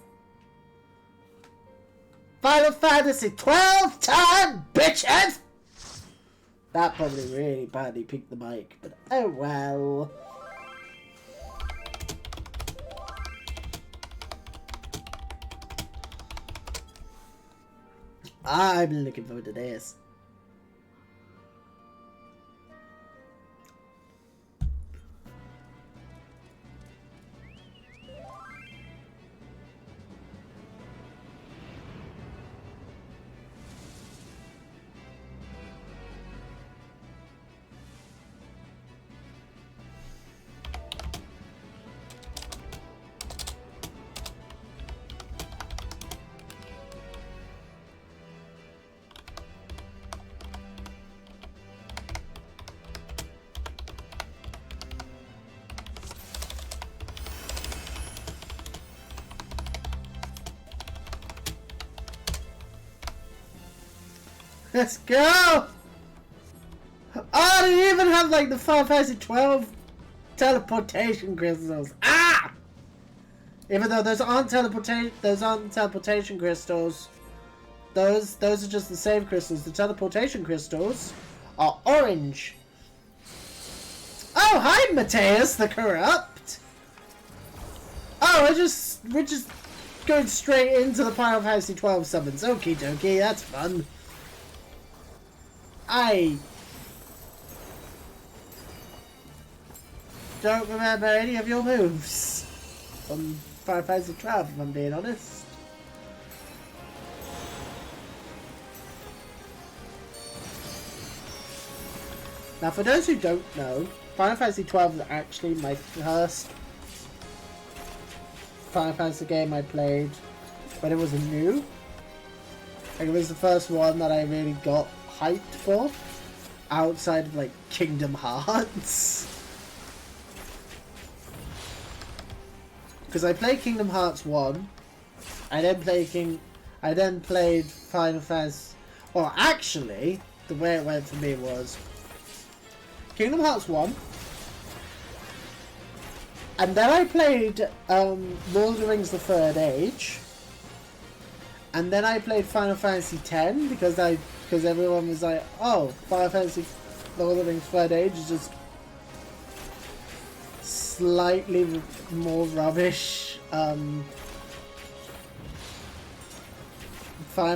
Final Fantasy 12 time, bitches! That probably really badly peaked the mic, but oh well. I'm looking forward to this. Let's go! Oh, they even have like the Final Fantasy 12 teleportation crystals. Ah! Even though those aren't teleportation crystals. Those are just the same crystals. The teleportation crystals are orange. Oh, hi, Mateus the Corrupt. Oh, we're just going straight into the Final Fantasy 12 summons. Okie dokie, that's fun. I don't remember any of your moves from Final Fantasy 12, if I'm being honest. Now, for those who don't know, Final Fantasy 12 is actually my first Final Fantasy game I played when it was new. Like, it was the first one that I really got hyped for, outside of like Kingdom Hearts. Because I played Kingdom Hearts 1, I then played Final Fantasy. Well, actually, the way it went for me was Kingdom Hearts 1, and then I played Lord of the Rings: The Third Age, and then I played Final Fantasy X because everyone was like, oh, Final Fantasy Lord of the Rings: Third Age is just slightly more rubbish. Final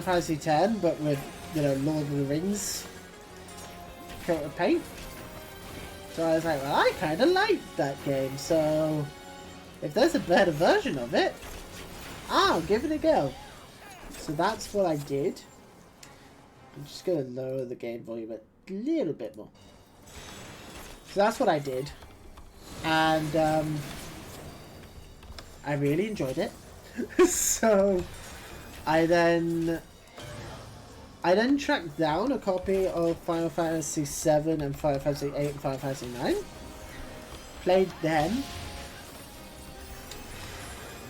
Fantasy X, but with, you know, Lord of the Rings coat of paint. So I was like, well, I kind of liked that game, so if there's a better version of it, I'll give it a go. So that's what I did. I'm just going to lower the game volume a little bit more. So that's what I did. And I really enjoyed it. So I then tracked down a copy of Final Fantasy VII and Final Fantasy VIII and Final Fantasy IX. Played them.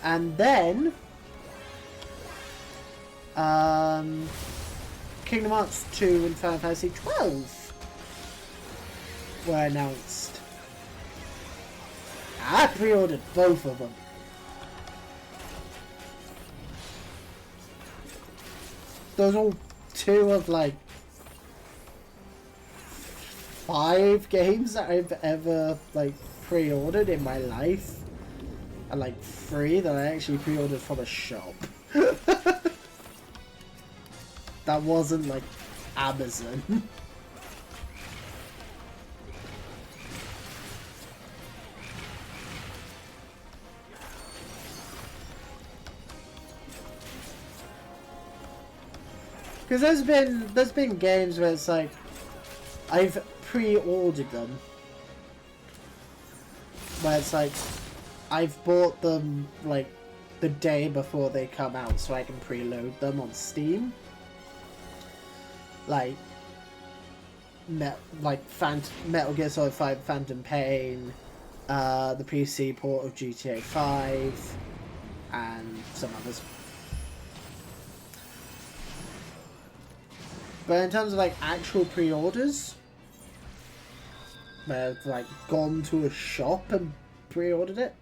And then Kingdom Hearts 2 and Final Fantasy XII were announced. I pre-ordered both of them. Those are two of like 5 games that I've ever like pre-ordered in my life, and like 3 that I actually pre-ordered from a shop. That wasn't like Amazon. Because there's been games where it's like I've pre-ordered them, where it's like I've bought them like the day before they come out so I can preload them on Steam. Like Metal Gear Solid 5 Phantom Pain, the PC port of GTA 5, and some others. But in terms of like actual pre-orders, where I've like gone to a shop and pre-ordered it,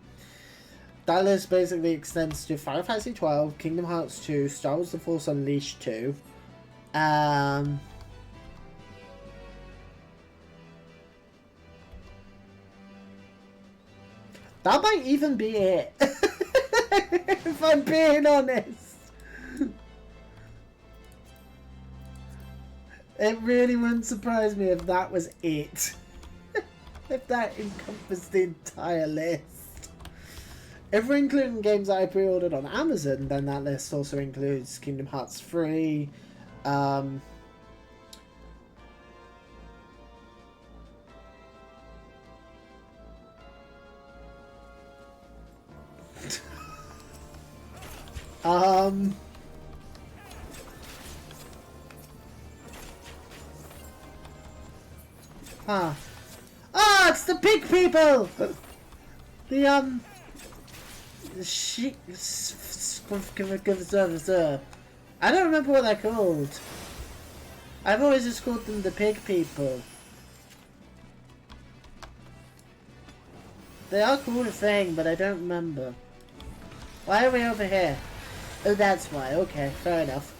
that list basically extends to Final Fantasy 12, Kingdom Hearts 2, Star Wars: The Force Unleashed 2, that might even be it. If I'm being honest. It really wouldn't surprise me if that was it. If that encompassed the entire list. If we're including games that I pre-ordered on Amazon, then that list also includes Kingdom Hearts 3, Ah, it's the pig people! The, I don't remember what they're called. I've always just called them the pig people. They are called a thing, but I don't remember. Why are we over here? Oh, that's why. Okay, fair enough.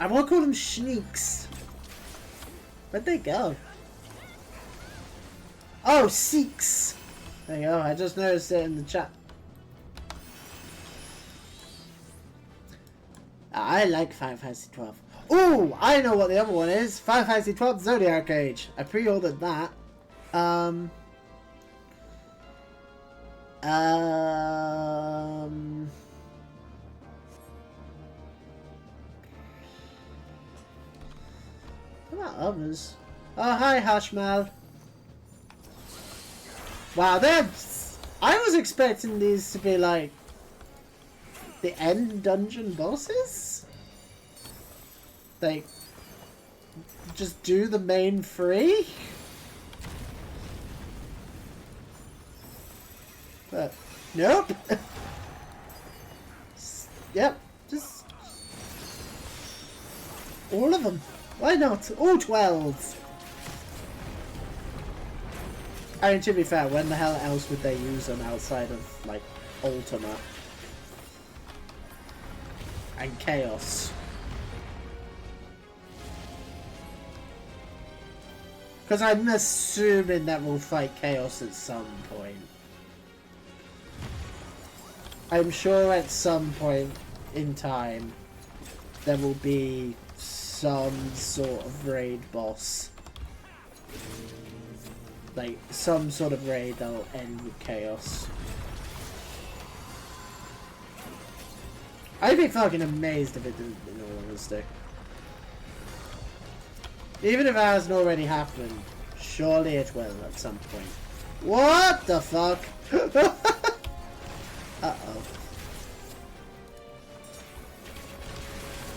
I want to call them Schneeks. Where'd they go? Oh, Seeks. There you go. I just noticed it in the chat. I like Final Fantasy 12. Ooh, I know what the other one is. Final Fantasy 12 Zodiac Age. I pre-ordered that. What about others? Oh, hi, Hushmal. Wow, I was expecting these to be like the end dungeon bosses. Like, just do the main three. But nope. Yep, just all of them. Why not? All 12. I mean, to be fair, when the hell else would they use them outside of, like, Ultima? And Chaos? Because I'm assuming that we'll fight Chaos at some point. I'm sure at some point in time there will be some sort of raid boss. Like, some sort of raid that'll end with Chaos. I'd be fucking amazed if it didn't, in all honesty. Even if it hasn't already happened, surely it will at some point. What the fuck? Uh-oh.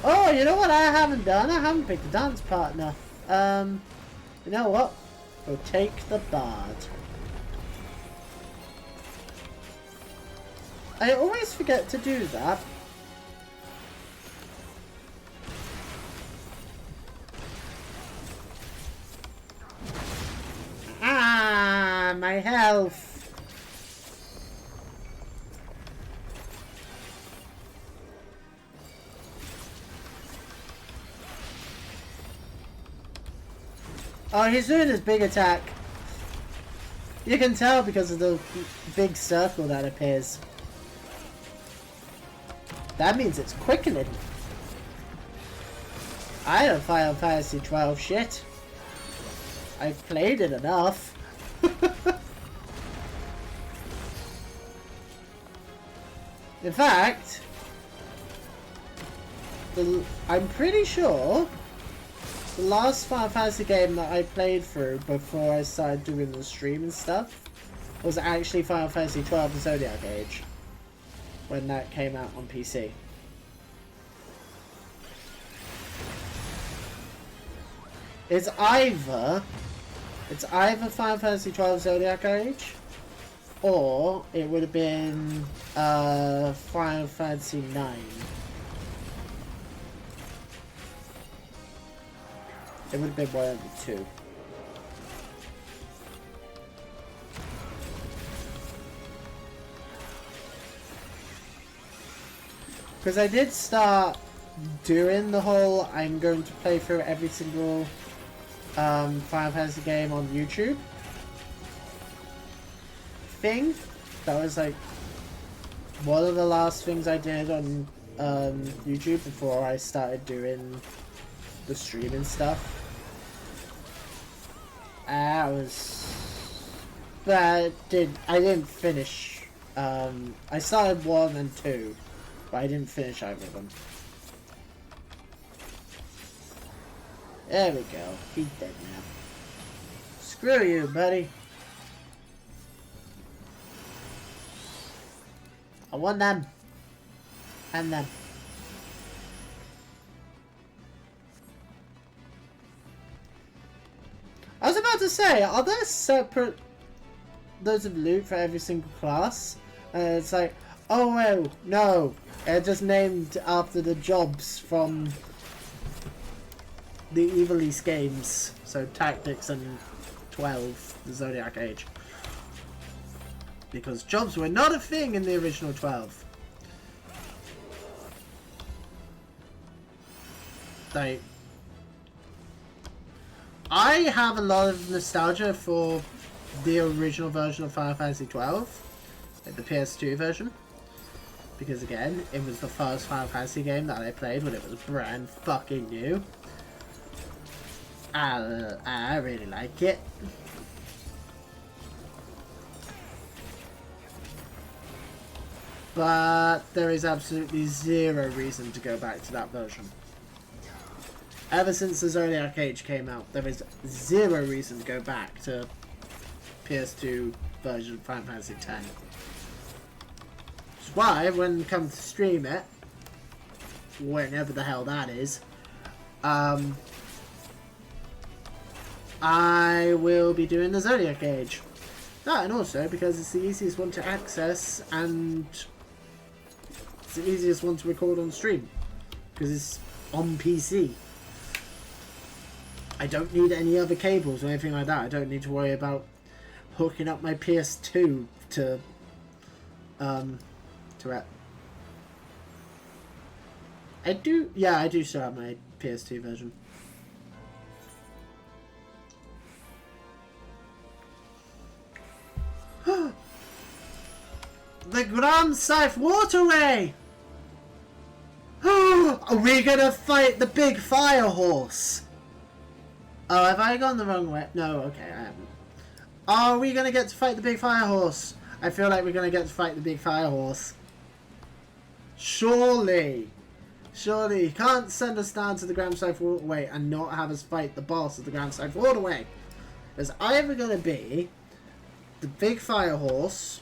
Oh, you know what I haven't done? I haven't picked a dance partner. You know what? We'll take the bard. I always forget to do that. Ah, my health. Oh, he's doing his big attack. You can tell because of the big circle that appears. That means it's quickening. I don't Final Fantasy 12 shit. I've played it enough. In fact, I'm pretty sure the last Final Fantasy game that I played through before I started doing the stream and stuff was actually Final Fantasy 12 The Zodiac Age, when that came out on PC. It's either It's either Final Fantasy 12 Zodiac Age, or it would have been Final Fantasy 9. It would have been one of the two. Because I did start doing the whole I'm going to play through every single Final Fantasy game on YouTube thing. That was like one of the last things I did on YouTube before I started doing the streaming stuff. But I didn't finish. I started 1 and 2, but I didn't finish either of them. There we go. He's dead now. Screw you, buddy. I want them. And them. I was about to say, are there separate loads of loot for every single class? And it's like, oh well, no. They're just named after the jobs from the Evilise games. So Tactics and 12, the Zodiac Age. Because jobs were not a thing in the original 12. Like, I have a lot of nostalgia for the original version of Final Fantasy 12, like the PS2 version, because again, it was the first Final Fantasy game that I played when it was brand fucking new. I really like it. But there is absolutely zero reason to go back to that version. Ever since the Zodiac Age came out, there is zero reason to go back to PS2 version of Final Fantasy X. That's why, when it comes to stream it, whenever the hell that is, I will be doing the Zodiac Age. That, and also because it's the easiest one to access and it's the easiest one to record on stream because it's on PC. I don't need any other cables or anything like that. I don't need to worry about hooking up my PS2 to it. I do still have my PS2 version. The Grand Scythe Waterway! Are we gonna fight the big fire horse? Oh, have I gone the wrong way? No, okay, I haven't. Are we gonna get to fight the big fire horse? I feel like we're gonna get to fight the big fire horse. Surely. Surely. You can't send us down to the Grand Scythe Waterway and not have us fight the boss of the Grand Scythe Waterway. There's either gonna be the big fire horse,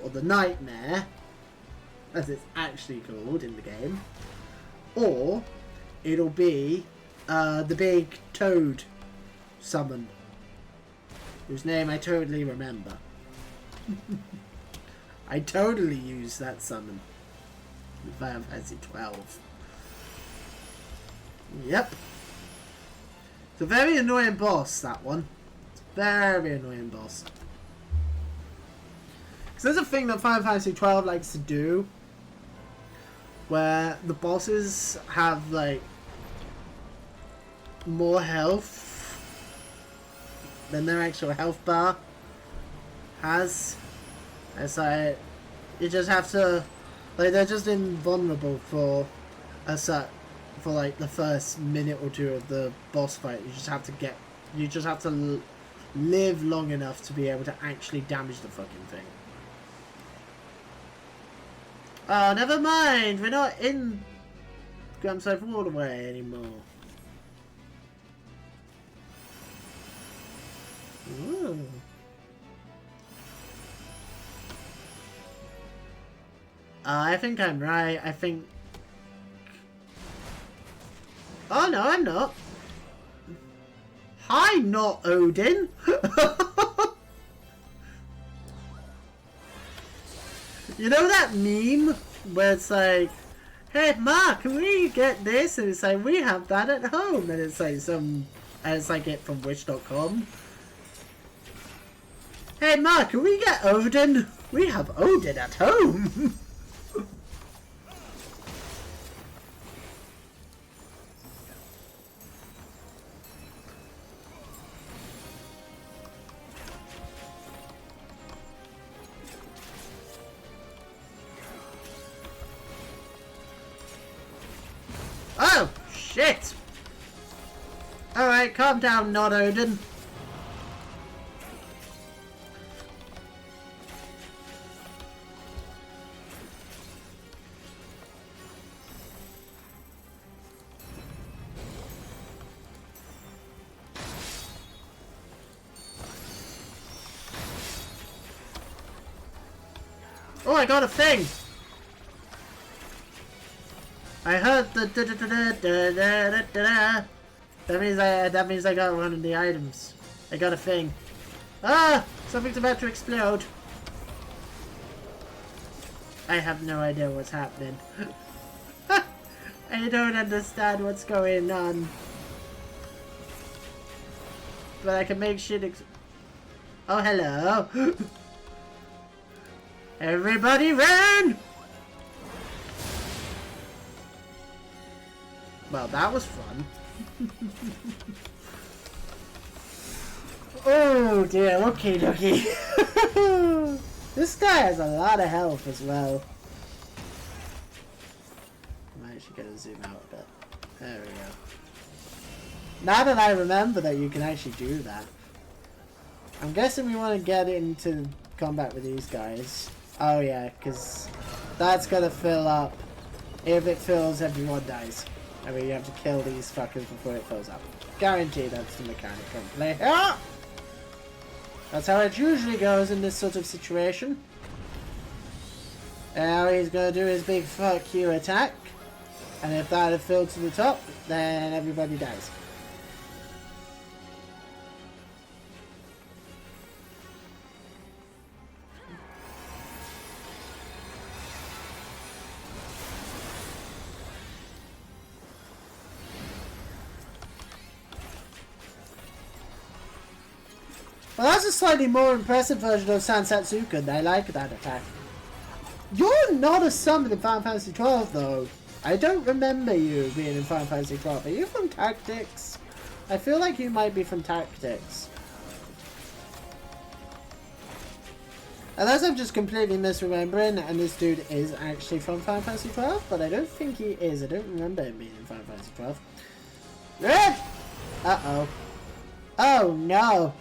or the nightmare, as it's actually called in the game, or it'll be the big toad summon, whose name I totally remember. I totally used that summon in Final Fantasy 12. Yep. It's a very annoying boss, that one. It's a very annoying boss. Because there's a thing that Final Fantasy 12 likes to do, where the bosses have, like, more health than their actual health bar has. It's like, you just have to, like, they're just invulnerable for for like the first minute or two of the boss fight. You just have to live long enough to be able to actually damage the fucking thing. Oh, never mind, we're not in Grand Scythe Waterway anymore. Ooh. I think I'm right. I think... Oh, no, I'm not. Hi, not Odin. You know that meme where it's like, hey Ma, can we get this? And it's like, we have that at home. And it's like and it's like it from wish.com. Hey Ma, can we get Odin? We have Odin at home. Oh, shit! Alright, calm down, not Odin. Oh, I got a thing! I heard the that means I got one of the items. I got a thing. Ah! Something's about to explode. I have no idea what's happening. I don't understand what's going on. But I can make shit oh, hello! Everybody run! Well, that was fun. Oh dear, okay, dokie. This guy has a lot of health as well. I'm actually gonna zoom out a bit. There we go. Now that I remember that you can actually do that. I'm guessing we want to get into combat with these guys. Oh yeah, because that's gonna fill up. If it fills, everyone dies. I mean, you have to kill these fuckers before it fills up. Guaranteed that's the mechanic of play. Ah! That's how it usually goes in this sort of situation. Now he's gonna do his big fuck you attack. And if that had filled to the top, then everybody dies. Well, that's a slightly more impressive version of Sansatsuka, and I like that attack. You're not a summon in Final Fantasy XII, though. I don't remember you being in Final Fantasy XII. Are you from Tactics? I feel like you might be from Tactics. Unless I'm just completely misremembering, and this dude is actually from Final Fantasy XII, but I don't think he is. I don't remember him being in Final Fantasy XII. Red! Uh-oh. Oh, no.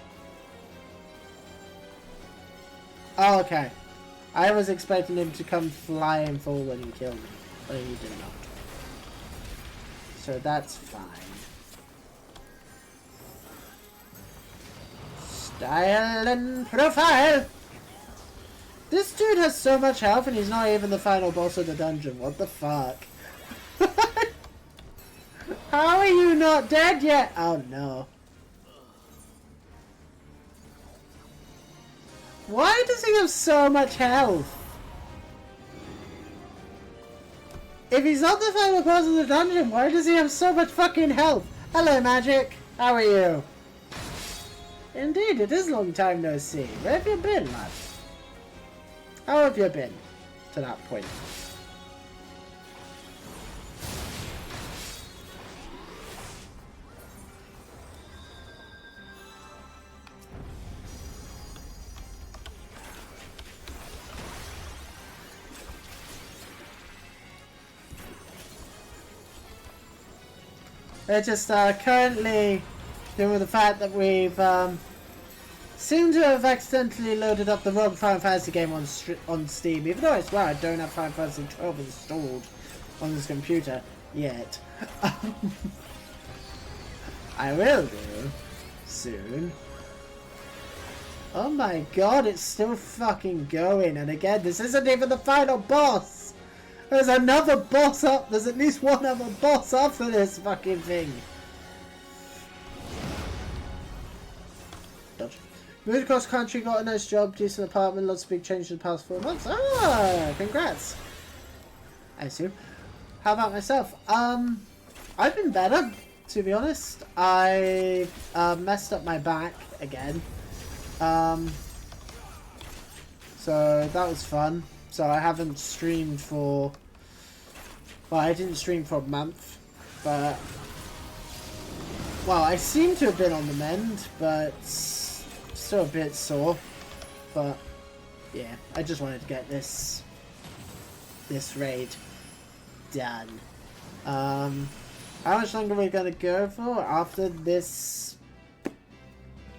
Oh, okay. I was expecting him to come flying forward and kill me, but he did not. So that's fine. Style and profile! This dude has so much health and he's not even the final boss of the dungeon. What the fuck? How are you not dead yet? Oh no. Why does he have so much health? If he's not the final boss of the dungeon, why does he have so much fucking health? Hello, Magic. How are you? Indeed, it is a long time no see. Where have you been, lad? How have you been to that point? They're just currently dealing with the fact that we've seemed to have accidentally loaded up the wrong Final Fantasy game on Steam, even though I swear I don't have Final Fantasy XII installed on this computer yet. I will do soon. Oh my god, it's still fucking going, and again, this isn't even the final boss! There's another boss up. There's at least one other boss after this fucking thing. dodge. Moved across country, got a nice job, decent apartment, lots of big changes in the past 4 months. Ah, congrats. I assume. How about myself? I've been better, to be honest. I messed up my back again. So that was fun. So I haven't streamed for... Well, I didn't stream for a month, but... Well, I seem to have been on the mend, but still a bit sore. But yeah, I just wanted to get this raid done. How much longer are we gonna go for after this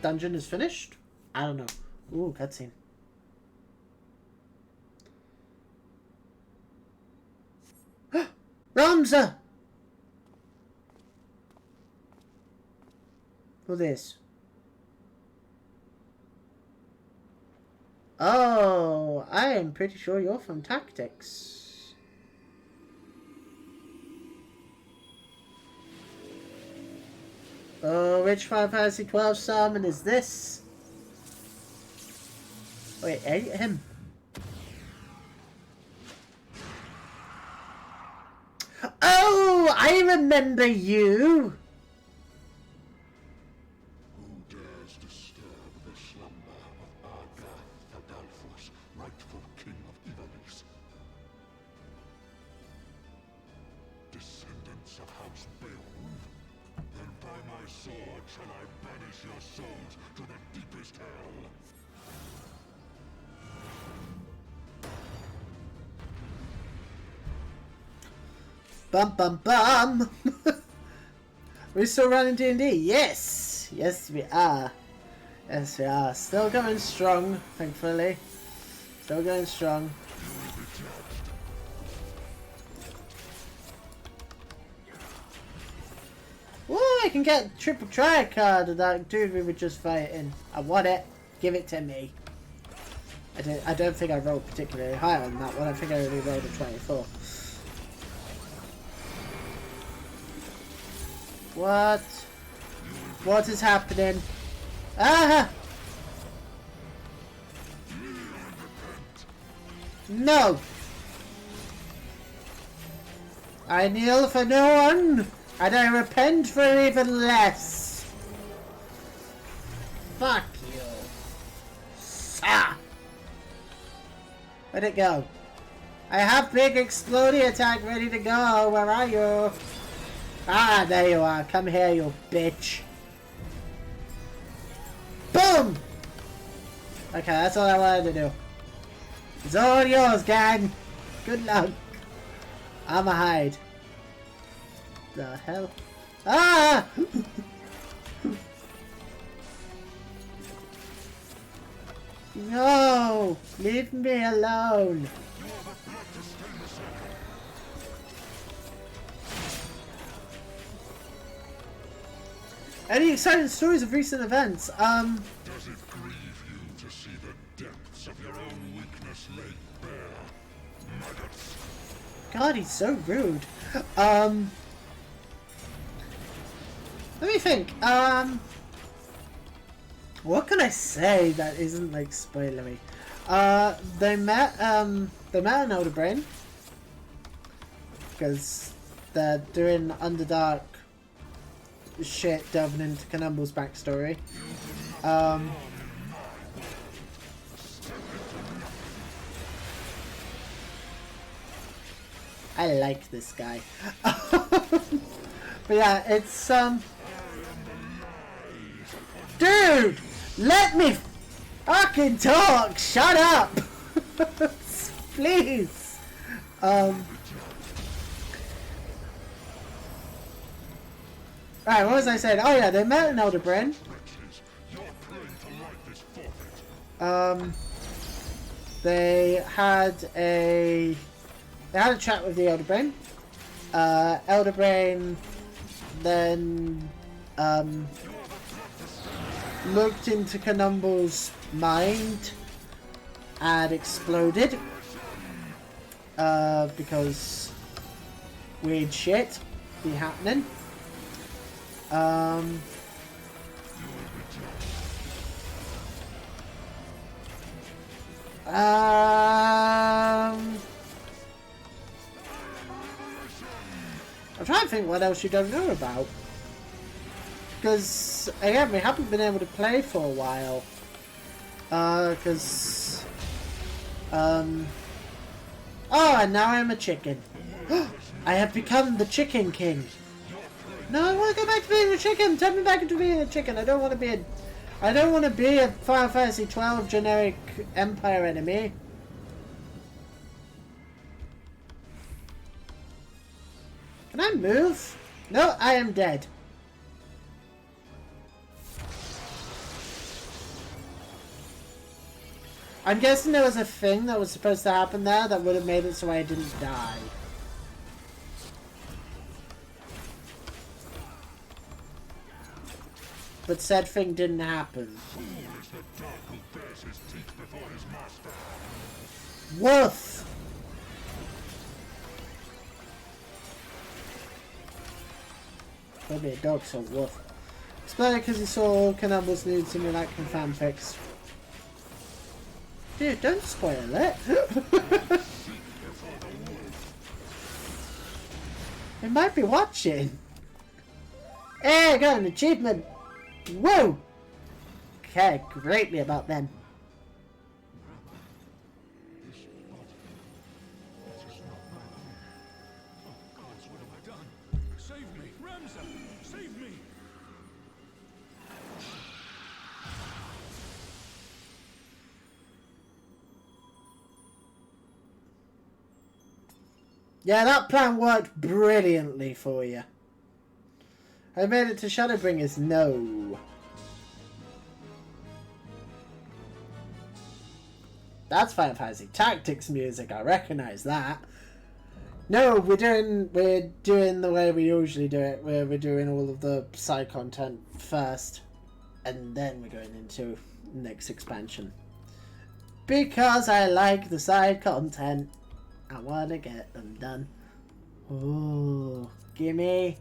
dungeon is finished? I don't know. Ooh, cutscene. Ramza! Who's this? Oh, I am pretty sure you're from Tactics. Oh, which Final Fantasy 12 summon is this? Wait, him. Oh, I remember you. Who dares disturb the slumber of Arga Thadalfos, rightful king of Ivalice? Descendants of House Beowulf? Then by my sword shall I banish your souls to the deepest hell. Bum bum bum! We're still running D&D? Yes! Yes we are. Yes we are. Still going strong, thankfully. Still going strong. Woo! I can get triple try card of that dude we were just fighting. I want it. Give it to me. I don't think I rolled particularly high on that one. I think I only rolled a 24. What? What is happening? Ah! No! I kneel for no one, and I repent for even less. Fuck you. Ah! Where'd it go? I have big exploding attack ready to go. Where are you? Ah, there you are. Come here, you bitch. Boom! Okay, that's all I wanted to do. It's all yours, gang. Good luck. I'ma hide. The hell? Ah! No! Leave me alone. Any exciting stories of recent events? Does it grieve you to see the depths of your own weakness laid bare? Maggots. God, he's so rude. Let me think. What can I say that isn't like spoilery? They met an Elder Brain because they're doing Underdark shit, delving into Canumble's backstory. I like this guy. But yeah, it's dude, let me fucking talk. Shut up, please. Alright, what was I saying? Oh yeah, they met an Elder Brain. They had a chat with the Elder Brain. Elder Brain then looked into Canumble's mind and exploded because weird shit be happening. I'm trying to think what else you don't know about. Because, again, we haven't been able to play for a while. Oh, and now I'm a chicken. I have become the Chicken King. No, I want to go back to being a chicken. Turn me back into being a chicken. I don't want to be a Final Fantasy 12 generic Empire enemy. Can I move? No, I am dead. I'm guessing there was a thing that was supposed to happen there that would have made it so I didn't die. But said thing didn't happen. Woof! Probably a dog, so woof. Explain because he saw all Cannibals nudes in like fanfics. Dude, don't spoil it. They might be watching. Hey, I got an achievement. Whoa! Care greatly about them. Yeah, that plan worked brilliantly for you. I made it to Shadowbringers. No. That's Final Fantasy Tactics music. I recognise that. No, we're doing the way we usually do it, where we're doing all of the side content first, and then we're going into next expansion. Because I like the side content. I want to get them done. Ooh, gimme,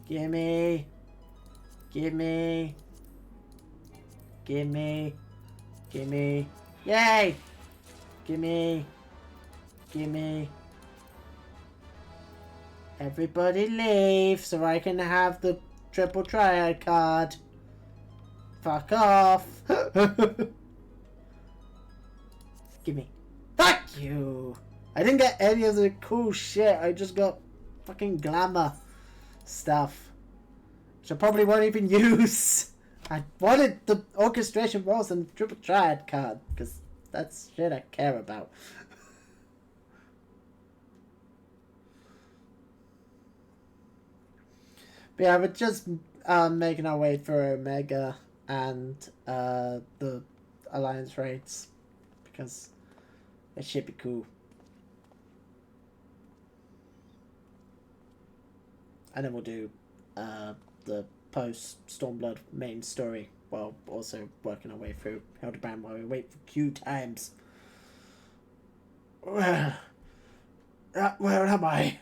gimme, gimme, gimme, gimme, yay, gimme, gimme. Everybody leave so I can have the triple triad card. Fuck off. Gimme. Fuck you. I didn't get any of the cool shit. I just got fucking glamour stuff, which I probably won't even use. I wanted the orchestration rolls and the triple triad card because that's shit I care about. But yeah, we're just making our way through Omega and the Alliance raids because it should be cool. And then we'll do the post-Stormblood main story while also working our way through Hildebrand while we wait for queue times. Where am I?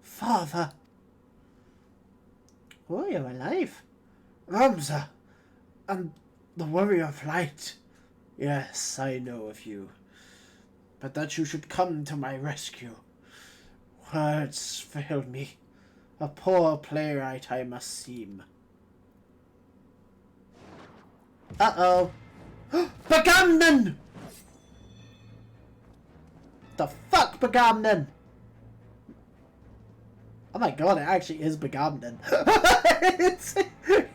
Father? Oh, you're alive. Ramza, and the Warrior of Light. Yes, I know of you. But that you should come to my rescue. Words fail me. A poor playwright I must seem. Uh-oh. Bagamnon! The fuck, Bagamnon? Oh my god, it actually is Bagamnon.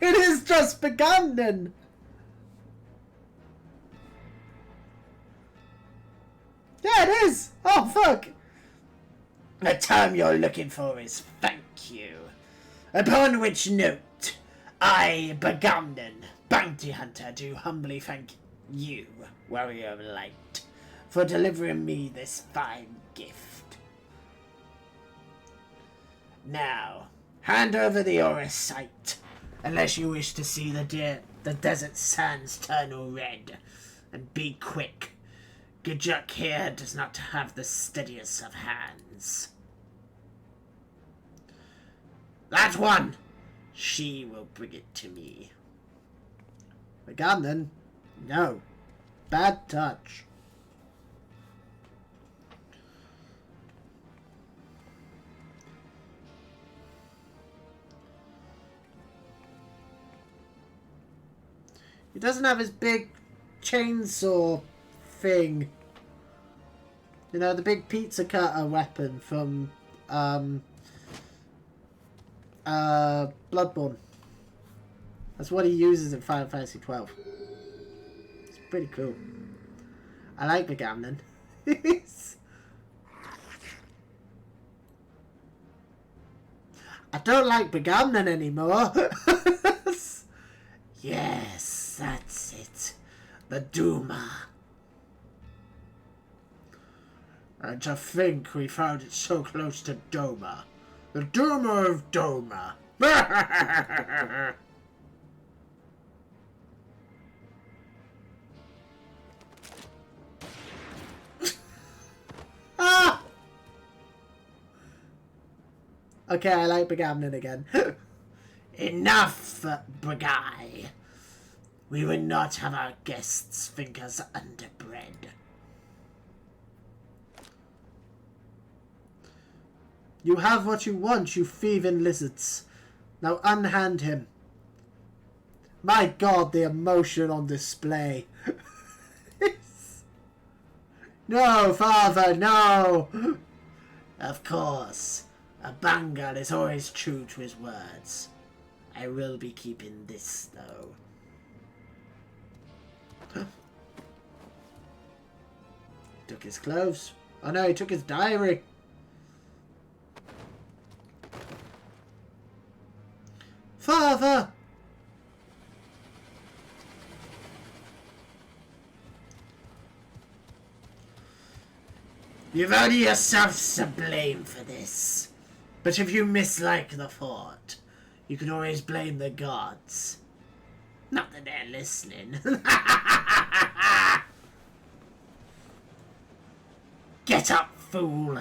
It is just Bagamnon! Yeah, it is! Oh, fuck! The term you're looking for is thank you. Upon which note, I, Bagamnon, bounty hunter, do humbly thank you, Warrior of Light, for delivering me this fine gift. Now, hand over the Aura sight, unless you wish to see the desert sands turn all red. And be quick. Gajuk here does not have the steadiest of hands. That one! She will bring it to me. Bagamnon? No. Bad touch. He doesn't have his big chainsaw thing. You know, the big pizza cutter weapon from Bloodborne. That's what he uses in Final Fantasy 12. It's pretty cool. I like the Gamnon. I don't like Begamnon anymore. Yes, that's it. The Duma. And to think we found it so close to Doma. The Duma of Doma. Ah! Okay, I like Begamnon again. Enough, Bagai. We would not have our guests' fingers under bread. You have what you want, you thieving lizards. Now unhand him. My God, the emotion on display. No, father, no! Of course. A Bangal is always true to his words. I will be keeping this, though. Took his clothes. Oh no, he took his diary. Father! You've only yourselves to blame for this. But if you mislike the fort, you can always blame the gods. Not that they're listening. Get up, fool.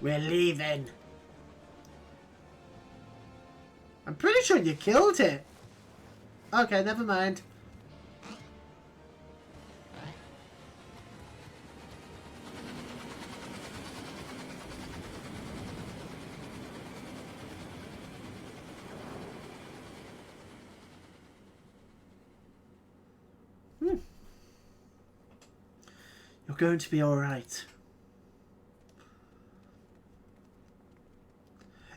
We're leaving. I'm pretty sure you killed it. Okay, never mind. You're going to be alright.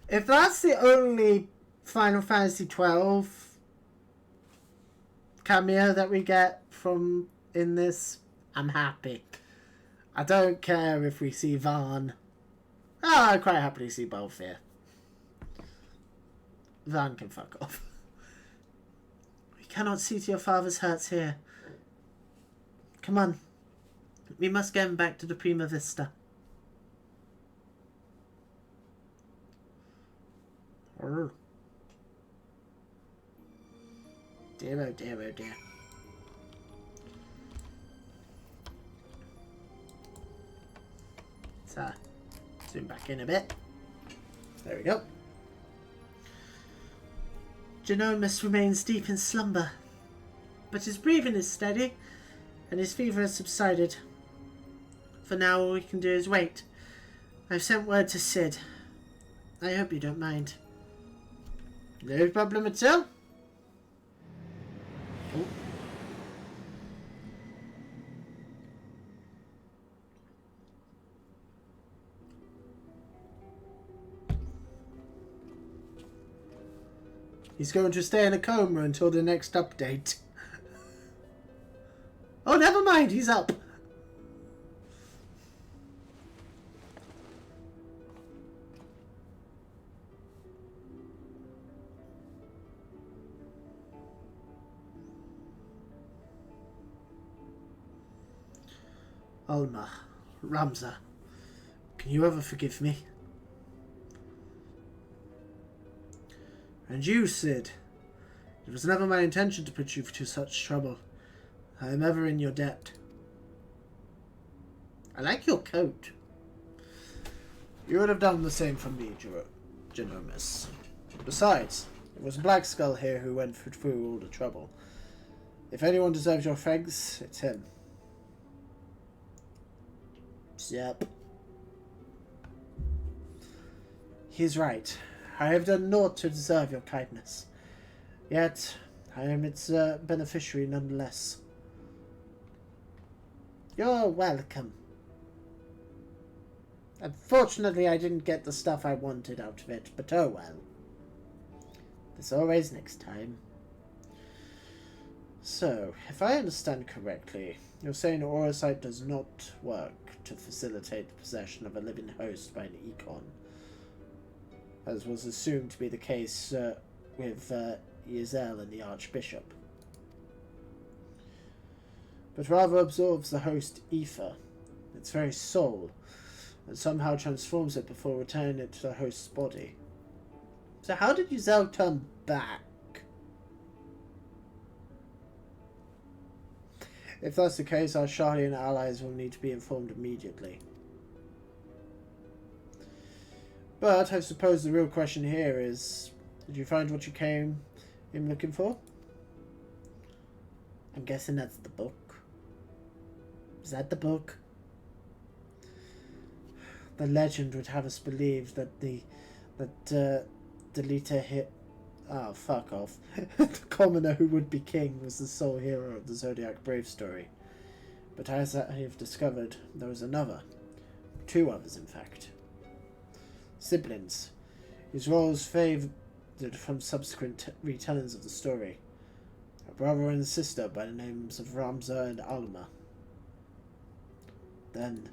If that's the only Final Fantasy 12 cameo that we get from in this, I'm happy. I don't care if we see Vaughn. Oh, I'd quite happily see both here. Vaughn can fuck off. We cannot see to your father's hurts here. Come on. We must get him back to the Prima Vista. Oh. Dear, oh dear, oh dear. So, zoom back in a bit. There we go. Genomus remains deep in slumber, but his breathing is steady, and his fever has subsided. For now, all we can do is wait. I've sent word to Sid. I hope you don't mind. No problem at all. Oh. He's going to stay in a coma until the next update. Oh, never mind, he's up. Alma, Ramza, can you ever forgive me? And you, Sid, it was never my intention to put you to such trouble. I am ever in your debt. I like your coat. You would have done the same for me, Genomus. Besides, it was Blackskull here who went through all the trouble. If anyone deserves your thanks, it's him. Yep. He's right. I have done naught to deserve your kindness. Yet, I am its beneficiary nonetheless. You're welcome. Unfortunately, I didn't get the stuff I wanted out of it, but oh well. There's always next time. So, if I understand correctly, you're saying Aurosite does not work to facilitate the possession of a living host by an Econ, as was assumed to be the case with Yezel and the Archbishop, but rather absorbs the host ether, its very soul, and somehow transforms it before returning it to the host's body. So how did Yezel turn back? If that's the case, our Shahli and allies will need to be informed immediately. But I suppose the real question here is, did you find what you came in looking for? I'm guessing that's the book. Is that the book? The legend would have us believe that Delita hit... Oh, fuck off. The commoner who would be king was the sole hero of the Zodiac Brave story. But as I have discovered, there was another. 2 others, in fact. Siblings, whose roles favoured from subsequent retellings of the story. A brother and sister by the names of Ramza and Alma. Then...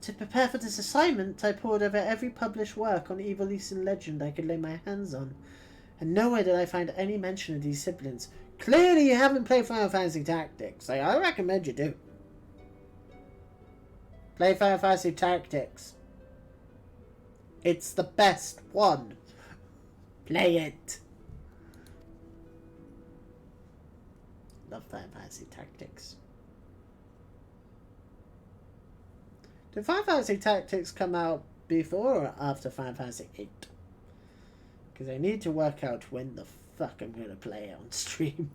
To prepare for this assignment, I pored over every published work on Evilise legend I could lay my hands on, and nowhere did I find any mention of these siblings. Clearly you haven't played Final Fantasy Tactics. I recommend you do. Play Final Fantasy Tactics. It's the best one. Play it. Love Final Fantasy Tactics. Did Final Fantasy Tactics come out before or after Final Fantasy 8? Because I need to work out when the fuck I'm going to play it on stream.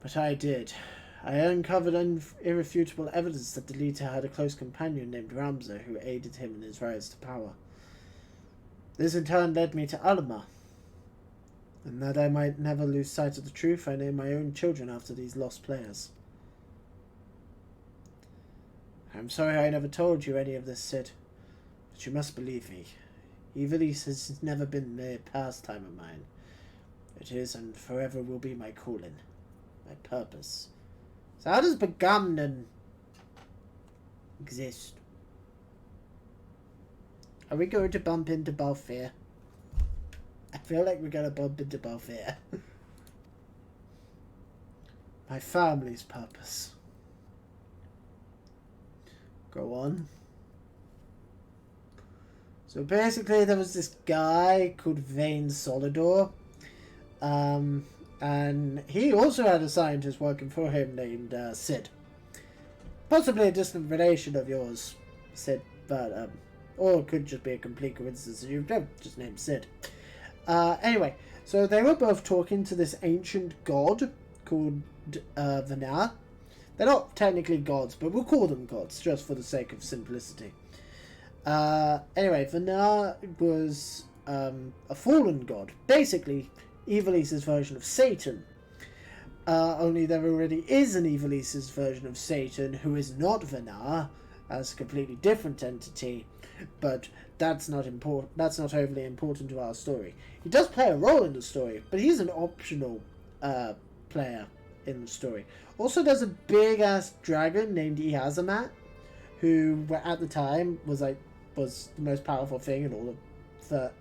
But I did. I uncovered irrefutable evidence that Delita had a close companion named Ramza who aided him in his rise to power. This in turn led me to Alma. And that I might never lose sight of the truth, I named my own children after these lost players. I'm sorry I never told you any of this, Sid, but you must believe me. Evilise has never been a pastime of mine. It is and forever will be my calling, my purpose. So how does Begamnon exist? Are we going to bump into Balfir? I feel like we're going to bump into Balfir. My family's purpose. Go on. So basically there was this guy called Vane Solidor. And he also had a scientist working for him named Sid. Possibly a distant relation of yours, Sid. But, or it could just be a complete coincidence. You've just named Sid. Anyway, so they were both talking to this ancient god called Vanar. They're not technically gods, but we'll call them gods, just for the sake of simplicity. Anyway, Vanar was a fallen god. Basically, Evilise's version of Satan. Only there already is an Evilise's version of Satan who is not Vanar, as a completely different entity, but that's not important. That's not overly important to our story. He does play a role in the story, but he's an optional player in the story. Also, there's a big-ass dragon named Ihazamat, who, at the time, was the most powerful thing in all of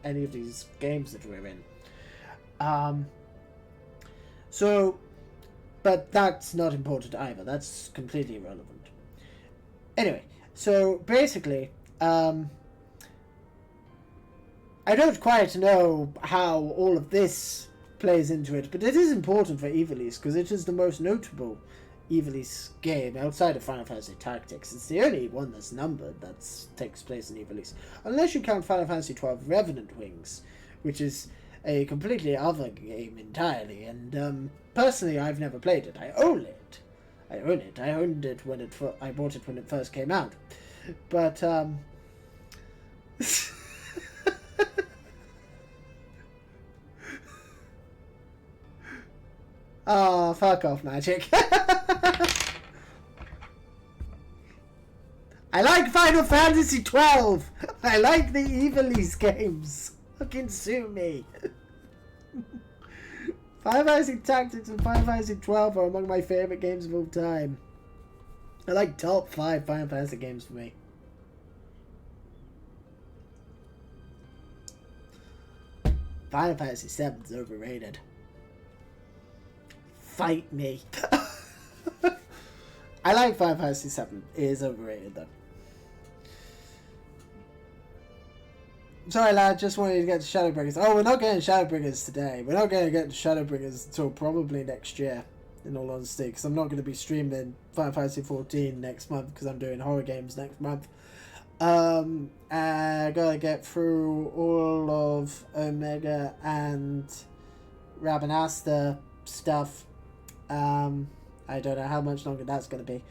any of these games that we're in. But that's not important either. That's completely irrelevant. Anyway, so basically, I don't quite know how all of this plays into it, but it is important for Evilise because it is the most notable Evilise game outside of Final Fantasy Tactics. It's the only one that's numbered that takes place in Evilise, unless you count Final Fantasy XII Revenant Wings, which is a completely other game entirely. And personally, I've never played it. I own it. I owned it when I bought it when it first came out. But oh, fuck off, Magic. I like Final Fantasy 12. I like the Evilise games. Fucking sue me. Final Fantasy Tactics and Final Fantasy 12 are among my favorite games of all time. I like top 5 Final Fantasy games for me. Final Fantasy 7 is overrated. Fight me. I like Final Fantasy 7. It is overrated though. Sorry lad, just wanted to get to Shadowbringers. Oh, we're not getting Shadowbringers today. We're not going to get to Shadowbringers until probably next year, in all honesty, because I'm not going to be streaming Final Fantasy 14 next month because I'm doing horror games next month. I gotta get through all of Omega and Rabanasta stuff. I don't know how much longer that's going to be.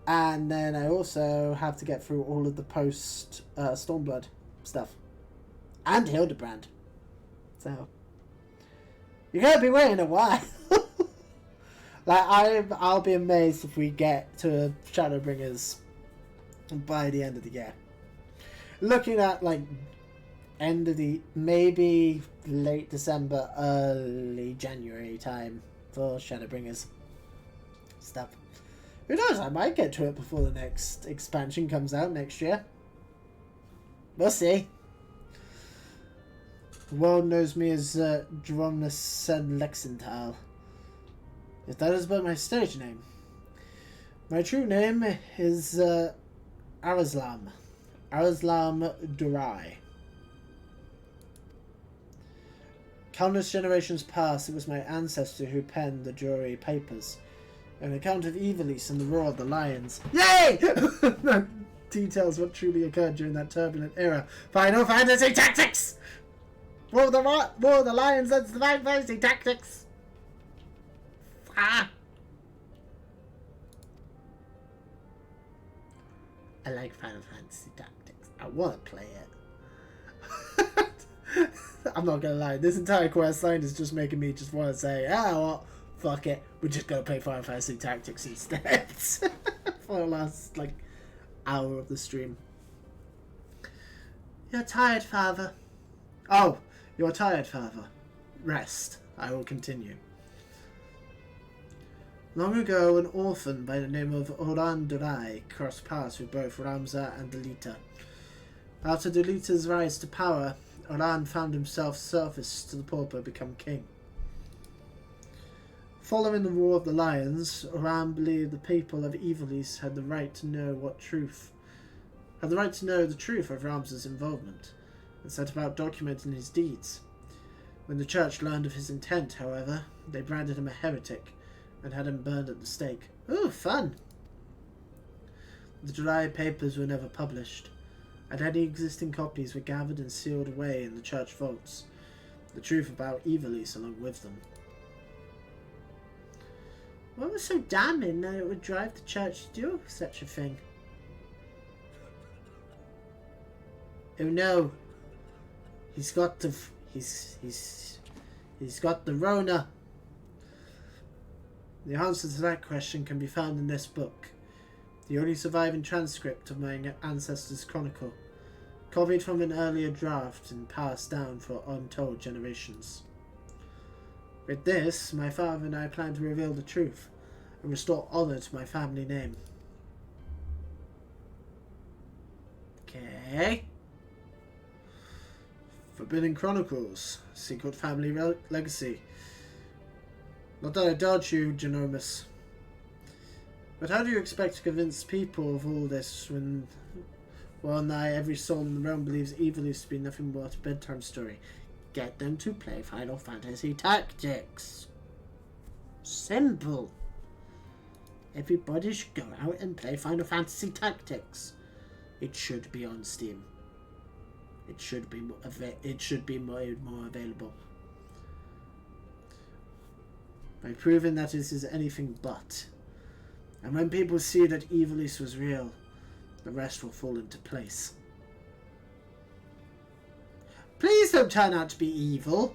And then I also have to get through all of the post Stormblood stuff. And Hildebrand. So you're going to be waiting a while. Like, I'll be amazed if we get to Shadowbringers by the end of the year. Looking at like end of the, maybe late December, early January time for Shadowbringers stuff. Who knows, I might get to it before the next expansion comes out next year. We'll see. The world knows me as Dromnus Sen Lexenthal. If that is but my stage name. My true name is Arislam. Arislam Durai. Countless generations past, it was my ancestor who penned the jury papers. An account of Evilise and the roar of the lions. Yay! That details what truly occurred during that turbulent era. Final Fantasy Tactics! Roar of the lions, that's the Final Fantasy Tactics! Ah! I like Final Fantasy Tactics. I want to play it. I'm not gonna lie, this entire quest line is just making me just want to say, well, fuck it, we're just gonna play Final Fantasy Tactics instead. For the last, like, hour of the stream. You're tired, father. Oh, you're tired, father. Rest. I will continue. Long ago, an orphan by the name of Oran Durai crossed paths with both Ramza and Delita. After Delita's rise to power, Oran found himself service to the pauper become king. Following the War of the Lions, Oran believed the people of Evilise had the right to know the truth of Ramza's involvement, and set about documenting his deeds. When the church learned of his intent, however, they branded him a heretic and had him burned at the stake. Ooh, fun! The July papers were never published, and any existing copies were gathered and sealed away in the church vaults, the truth about Evilise along with them. What was so damning that it would drive the church to do such a thing? Oh no! He's got the Rona. The answer to that question can be found in this book, the only surviving transcript of my ancestors' chronicle, copied from an earlier draft and passed down for untold generations. With this, my father and I plan to reveal the truth and restore honor to my family name. Okay. Forbidden Chronicles, Secret Family Legacy. Not that I doubt you, Genomus. But how do you expect to convince people of all this when, well nigh every soul in the realm believes Evilise to be nothing but a bedtime story? Get them to play Final Fantasy Tactics. Simple. Everybody should go out and play Final Fantasy Tactics. It should be on Steam. It should be more available. by proving that it is anything but. And when people see that Evilise was real, the rest will fall into place. Please don't turn out to be evil.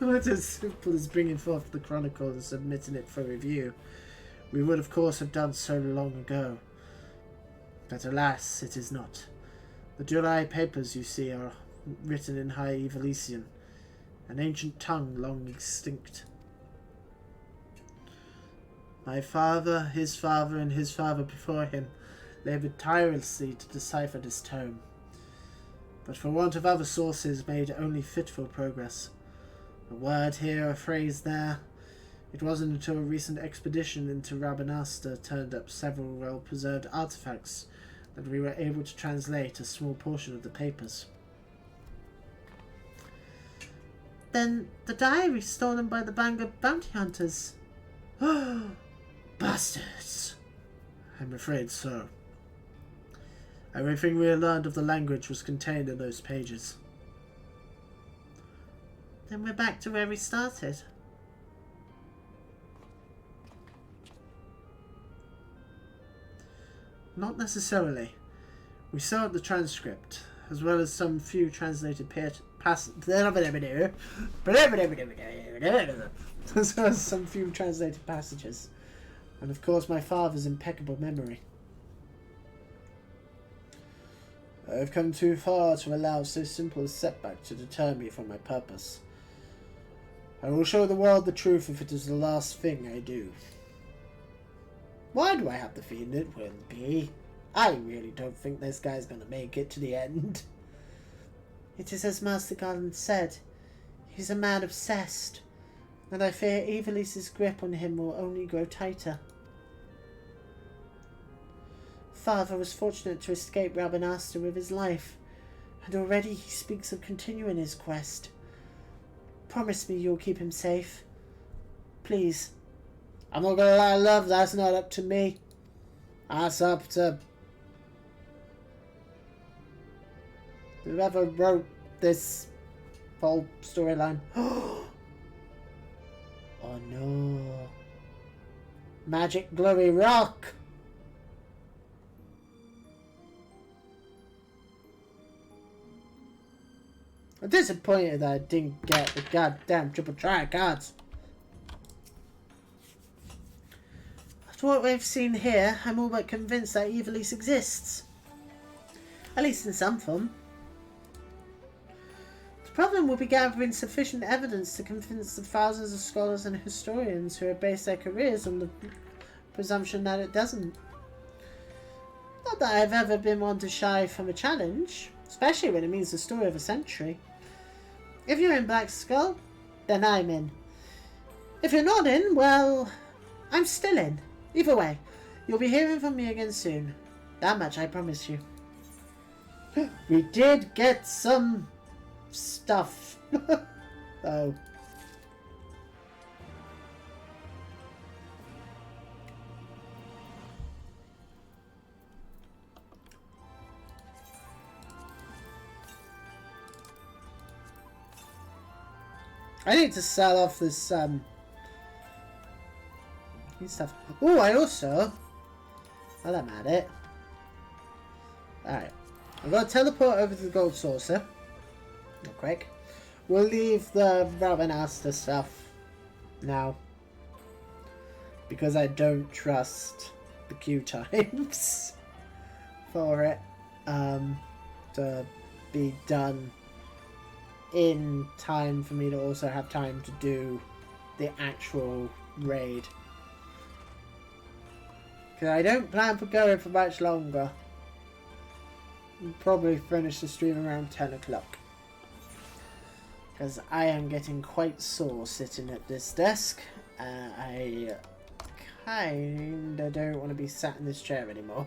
It's as simple as bringing forth the Chronicle and submitting it for review. We would of course have done so long ago. But alas, it is not. The July papers you see are written in High Evilisian, an ancient tongue long extinct. My father, his father, and his father before him laboured tirelessly to decipher this tome, but for want of other sources made only fitful progress. A word here, a phrase there. It wasn't until a recent expedition into Rabanasta turned up several well-preserved artifacts that we were able to translate a small portion of the papers. Then the diary stolen by the band of bounty hunters. Bastards! I'm afraid so. Everything we had learned of the language was contained in those pages. Then we're back to where we started. Not necessarily. We still have the transcript, as well as some few translated passages. As well as some few translated passages. And of course my father's impeccable memory. I have come too far to allow so simple a setback to deter me from my purpose. I will show the world the truth if it is the last thing I do. Why do I have the feeling it will be? I really don't think this guy's going to make it to the end. It is as Master Garland said. He's a man obsessed, and I fear Evilise's grip on him will only grow tighter. Father was fortunate to escape Rabanasta with his life, and already he speaks of continuing his quest. Promise me you'll keep him safe. Please. I'm not gonna lie, love, that's not up to me. That's up to whoever wrote this whole storyline. Oh no. Magic glowy rock! I'm disappointed that I didn't get the goddamn triple try cards. After what we've seen here, I'm all but convinced that Evilise exists. At least in some form. The problem will be gathering sufficient evidence to convince the thousands of scholars and historians who have based their careers on the presumption that it doesn't. Not that I've ever been one to shy from a challenge, especially when it means the story of a century. If you're in Black Skull, then I'm in. If you're not in, well, I'm still in. Either way, you'll be hearing from me again soon. That much I promise you. We did get some stuff. Oh. I need to sell off this stuff. Oh, I also, while I'm at it, alright, I'm going to teleport over to the gold saucer real quick. We'll leave the Rabanasta stuff now, because I don't trust the queue times for it to be done in time for me to also have time to do the actual raid. Because I don't plan for going for much longer. I'll probably finish the stream around 10 o'clock. Because I am getting quite sore sitting at this desk. I kinda don't want to be sat in this chair anymore.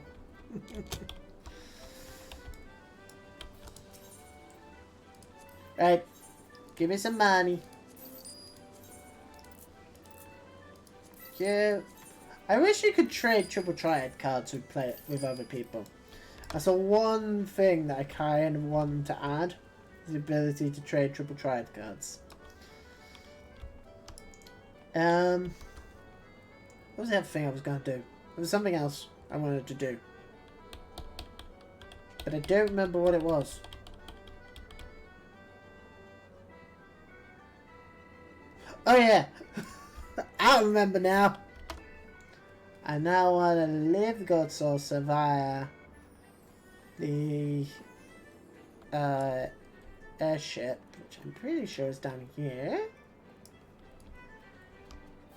Right, give me some money. Yeah, I wish you could trade triple triad cards with other people. That's the one thing that I kind of want to add, the ability to trade triple triad cards. What was the other thing I was going to do? There was something else I wanted to do. But I don't remember what it was. Oh yeah! I remember now! I now want to leave the God Saucer via the airship, which I'm pretty sure is down here.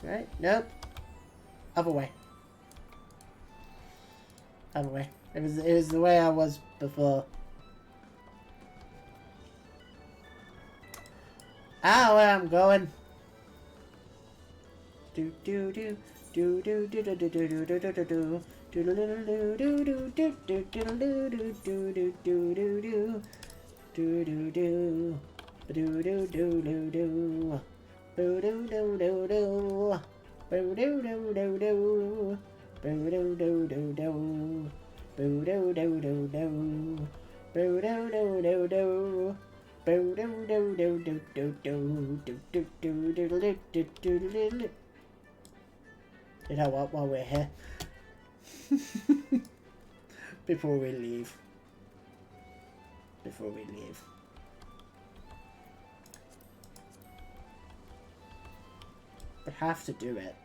Right? Nope. Other way. Other way. It was the way I was before. Ah, where I'm going. Do do do do do do do do do do do do do do. Do do do do do do do do do do do do do do do do do do. Do do do do do. Do do do do do. Do do do do do. Do do do do do. Do do do do do. Do do do do do. Do do do do do do do do do do do do do. You know what? While we're here, before we leave, we have to do it.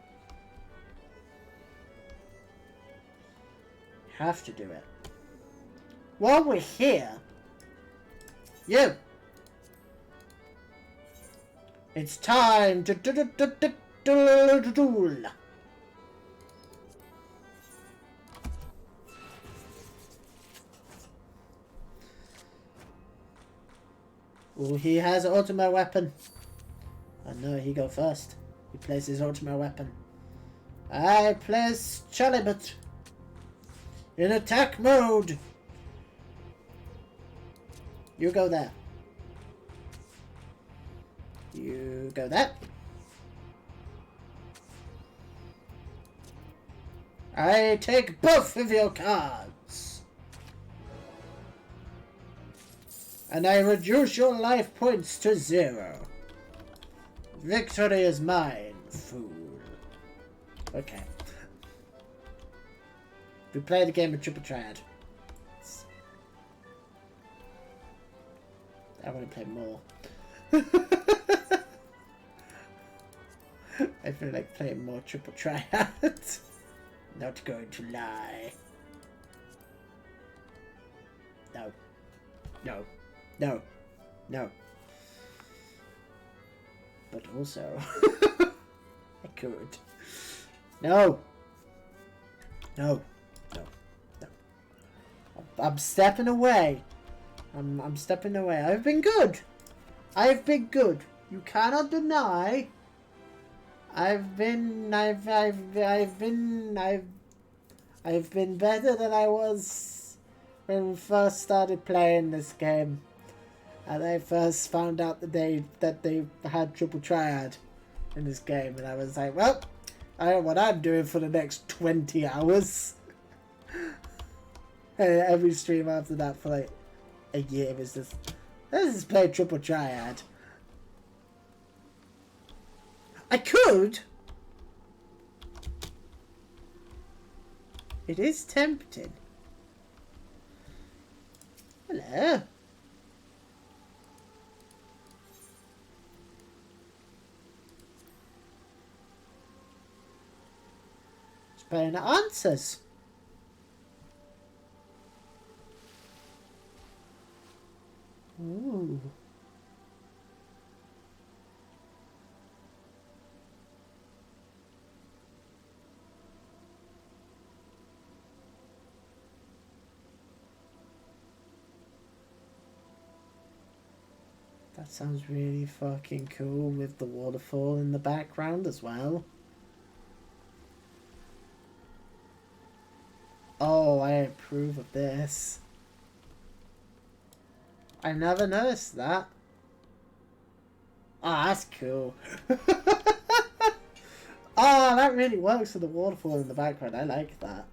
Have to do it. While we're here, you. It's time to duel. Oh, he has an ultimate weapon. I know he go first. He plays his ultimate weapon. I place Chalibut in attack mode. You go there. You go there. I take both of your cards. And I reduce your life points to 0. Victory is mine, fool. Okay. We played a game of Triple Triad. I want to play more. I feel like playing more Triple Triad. Not going to lie. No. No. No. No. But also, I could. No. No. No. No. I'm stepping away. I'm stepping away. I've been good. I've been good. You cannot deny. I've been better than I was when we first started playing this game. And I first found out that they had Triple Triad in this game, and I was like, well, I don't know what I'm doing for the next 20 hours. And every stream after that for like a year was just, let's just play Triple Triad. I could. It is tempting. Hello. Just playing answers. Ooh. That sounds really fucking cool with the waterfall in the background as well. Oh, I approve of this. I never noticed that. Oh, that's cool. Oh, that really works with the waterfall in the background. I like that.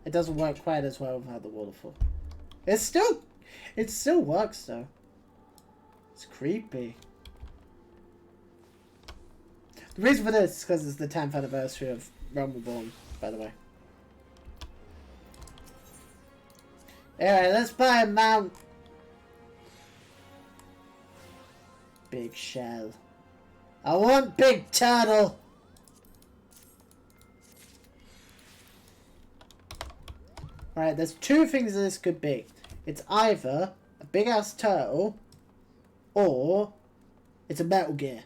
It doesn't work quite as well without the waterfall. It's still It still works though. It's creepy. The reason for this is because it's the 10th anniversary of Realm Reborn, by the way. Alright, let's buy a mount. Big shell. I want big turtle. Right, there's two things this could be. It's either a big ass turtle or it's a Metal Gear.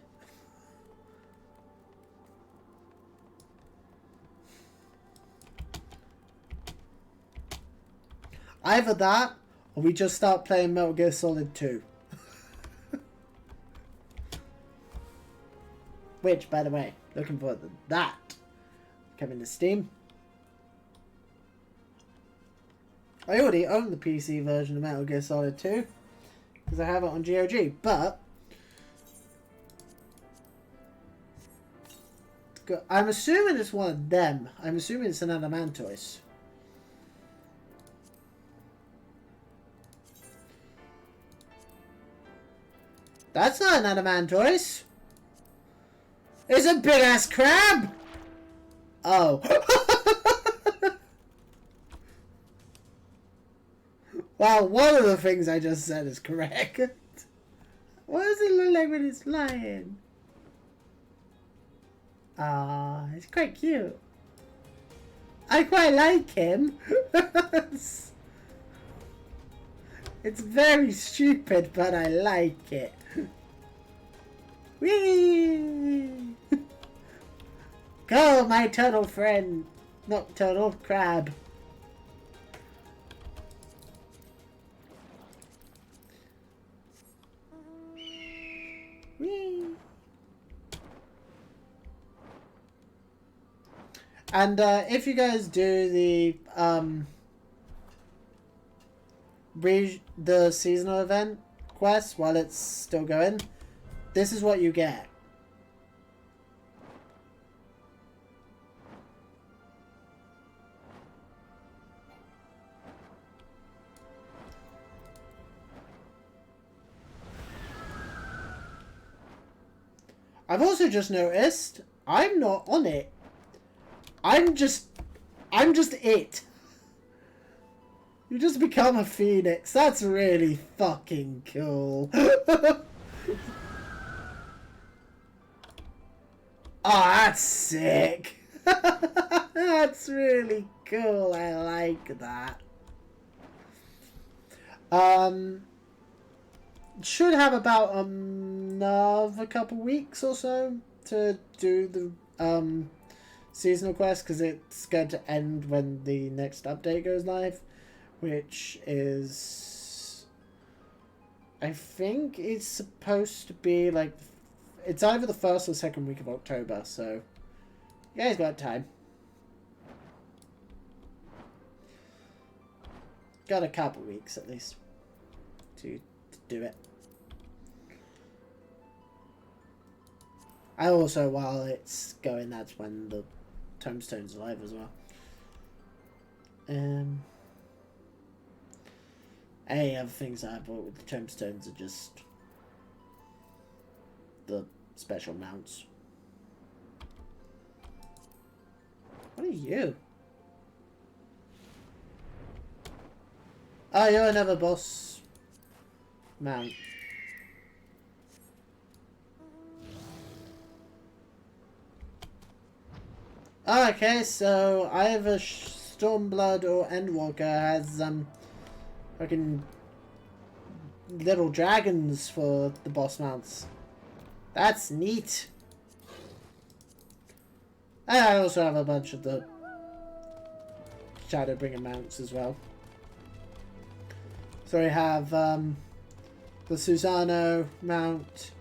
Either that or we just start playing Metal Gear Solid 2. Which, by the way, looking forward to that coming to Steam. I already own the PC version of Metal Gear Solid 2 because I have it on GOG, but I'm assuming it's one of them. I'm assuming it's an Adamantoise. That's not an Adamantoise. It's a big ass crab. Oh. Well, one of the things I just said is correct. What does it look like when it's flying? Ah, it's quite cute. I quite like him. It's very stupid, but I like it. Whee! Go, my turtle friend. Not turtle, crab. Whee! And if you guys do the seasonal event quest while it's still going, this is what you get. I've also just noticed I'm not on it. I'm just it. You just become a phoenix. That's really fucking cool. Oh, that's sick. That's really cool. I like that. Should have about another couple weeks or so to do the seasonal quest, because it's going to end when the next update goes live, which is, I think it's supposed to be like, it's either the first or second week of October, so you guys got time. Got a couple weeks at least to do it. And also, while it's going, that's when the tombstone's alive as well. Any other things that I bought with the tombstones are just the special mounts. What are you? Oh, you're another boss mount. Okay, so either Stormblood or Endwalker has fucking little dragons for the boss mounts. That's neat. And I also have a bunch of the Shadowbringer mounts as well. So we have the Susano mount,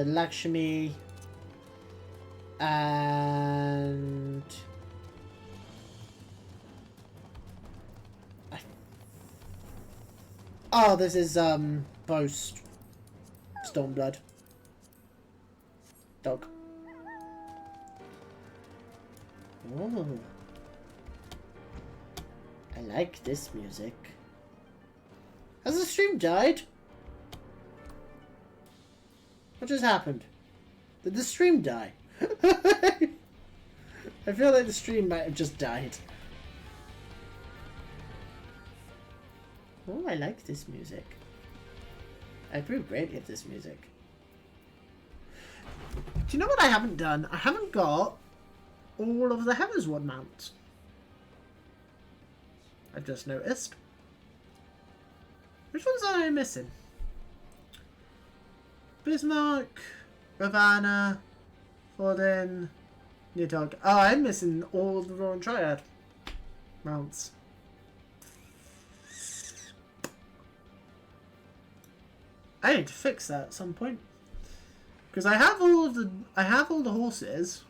Lakshmi, and oh, this is post Stormblood dog. Oh, I like this music. Has the stream died? What just happened? Did the stream die? I feel like the stream might have just died. Oh, I like this music. I approve greatly of this music. Do you know what I haven't done? I haven't got all of the Heatherswood mounts. I've just noticed. Which ones am I missing? Bismarck, Ravana, Forden, Nidhogg. Oh, I'm missing all of the Roaring Triad mounts. I need to fix that at some point. Because I have all the horses.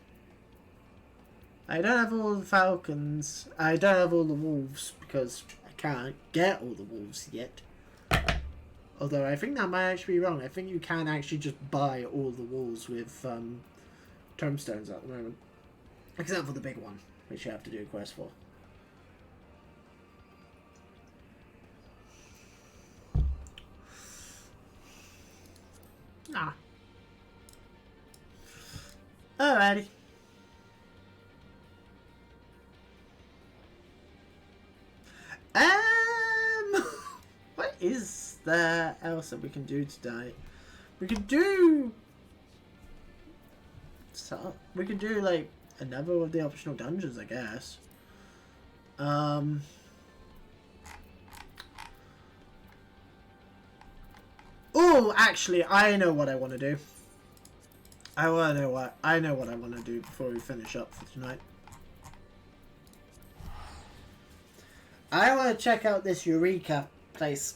I don't have all the falcons. I don't have all the wolves because I can't get all the wolves yet. Although I think that might actually be wrong. I think you can actually just buy all the wolves with tombstones at the moment. Except for the big one, which you have to do a quest for. Ah. Alrighty. What is there else that we can do today? We could do... So, we could do, like, another of the optional dungeons, I guess. Oh, actually, I know what I want to do. I know what I want to do before we finish up for tonight. I want to check out this Eureka place.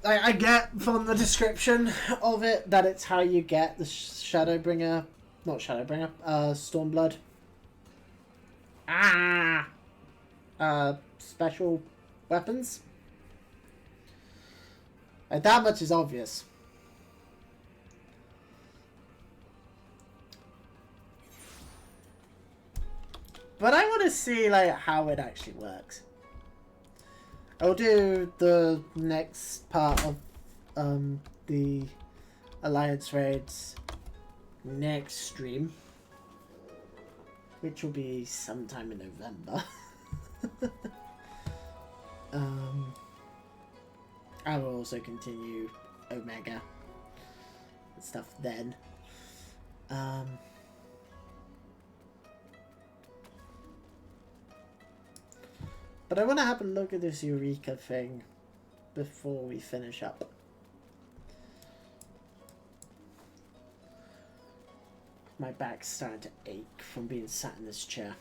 I get from the description of it that it's how you get the Shadowbringer, not Shadowbringer, Stormblood. Special weapons. Like, that much is obvious. But I want to see, like, how it actually works. I'll do the next part of the Alliance raids next stream, which will be sometime in November. I will also continue Omega and stuff then. But I want to have a look at this Eureka thing before we finish up. My back's starting to ache from being sat in this chair.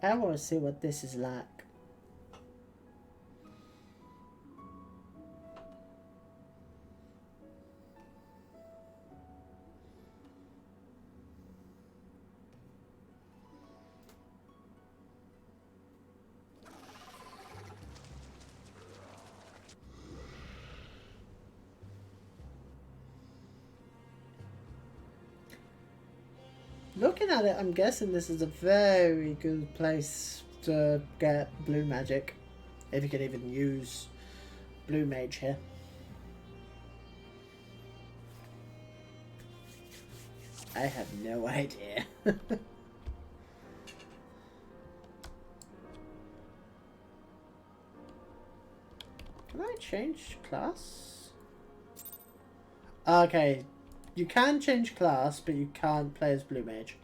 I want to see what this is like. Looking at it, I'm guessing this is a very good place to get blue magic. If you can even use blue mage here. I have no idea. Can I change class? Okay. You can change class, but you can't play as blue mage.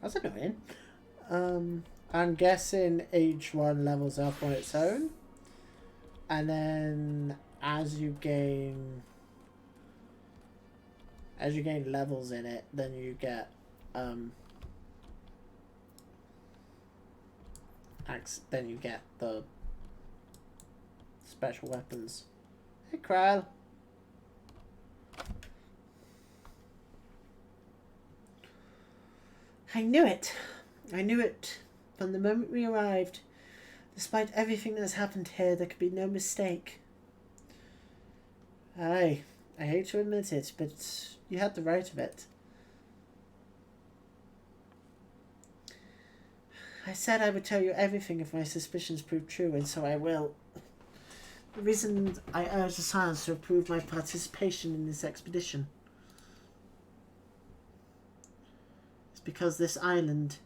That's annoying. I'm guessing each one levels up on its own. And then as you gain levels in it, then you get the special weapons. Hey, Kryl. I knew it. I knew it from the moment we arrived. Despite everything that's happened here, there could be no mistake. Aye, I hate to admit it, but you had the right of it. I said I would tell you everything if my suspicions proved true, and so I will. The reason I urged the Silence to approve my participation in this expedition is because this island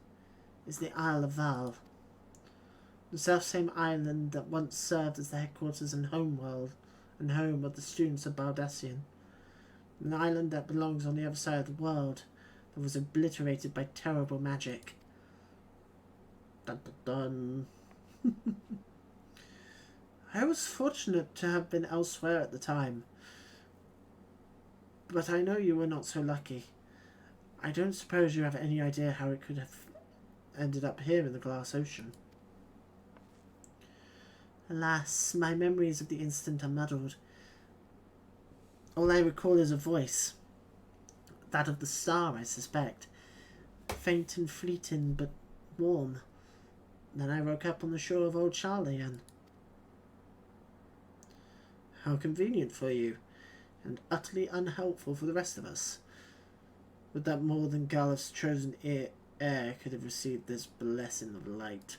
is the Isle of Val. The self-same island that once served as the headquarters and home of the students of Baldassian. An island that belongs on the other side of the world, that was obliterated by terrible magic. Dun dun dun. I was fortunate to have been elsewhere at the time, but I know you were not so lucky. I don't suppose you have any idea how it could have ended up here in the Glass Ocean. Alas, my memories of the incident are muddled. All I recall is a voice. That of the star, I suspect. Faint and fleeting, but warm. Then I woke up on the shore of Old Charlian. How convenient for you, and utterly unhelpful for the rest of us. Would that more than Galif's chosen heir could have received this blessing of light.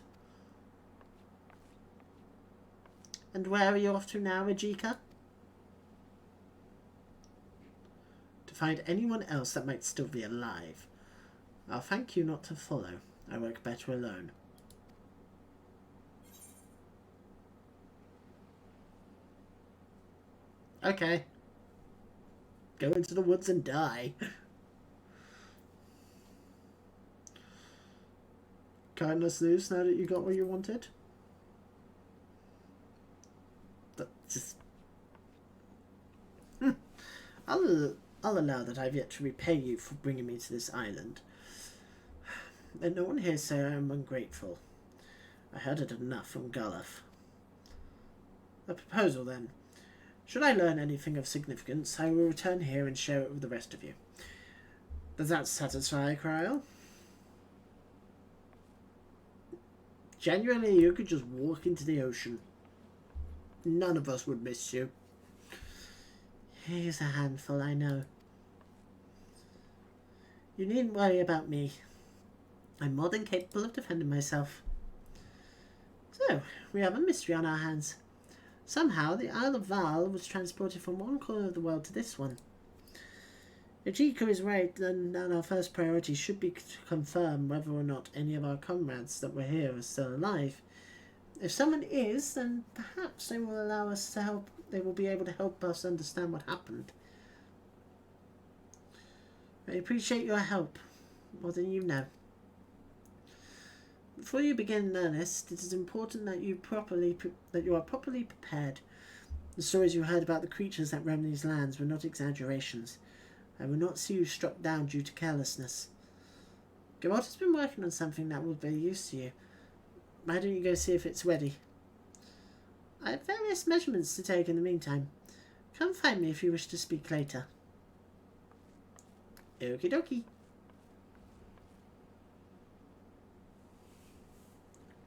And where are you off to now, Ajika? To find anyone else that might still be alive. I'll thank you not to follow. I work better alone. Okay. Go into the woods and die. Kindness loose now that you got what you wanted? Just... I'll allow that I've yet to repay you for bringing me to this island. Let no one here say I am ungrateful. I heard it enough from Galif. A proposal, then. Should I learn anything of significance, I will return here and share it with the rest of you. Does that satisfy, Kryl? Genuinely, you could just walk into the ocean. None of us would miss you. He's a handful, I know. You needn't worry about me. I'm more than capable of defending myself. So, we have a mystery on our hands. Somehow, the Isle of Val was transported from one corner of the world to this one. If Ajika is right, then our first priority should be to confirm whether or not any of our comrades that were here are still alive. If someone is, then perhaps they will allow us to help. They will be able to help us understand what happened. I appreciate your help, more than you know. Before you begin in earnest, it is important that you are properly prepared. The stories you heard about the creatures that roam these lands were not exaggerations. I will not see you struck down due to carelessness. Geralt has been working on something that will be of use to you. Why don't you go see if it's ready? I have various measurements to take in the meantime. Come find me if you wish to speak later. Okie dokie.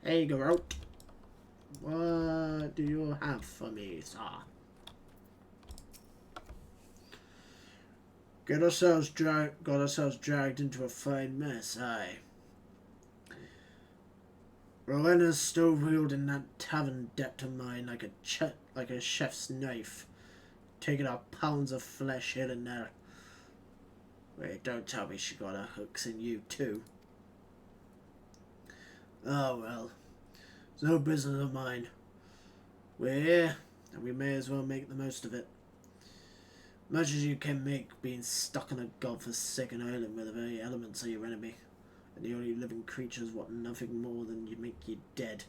Hey, Geralt. What do you have for me, sir? Got ourselves dragged into a fine mess, aye. Rowena's still wielding that tavern debt of mine like a chef's knife, taking out pounds of flesh here and there. Wait, don't tell me she got her hooks in you too. Oh well, it's no business of mine. We're here, and we may as well make the most of it. Much as you can make being stuck on a godforsaken island where the very elements are your enemy, and the only living creatures want nothing more than you make you dead.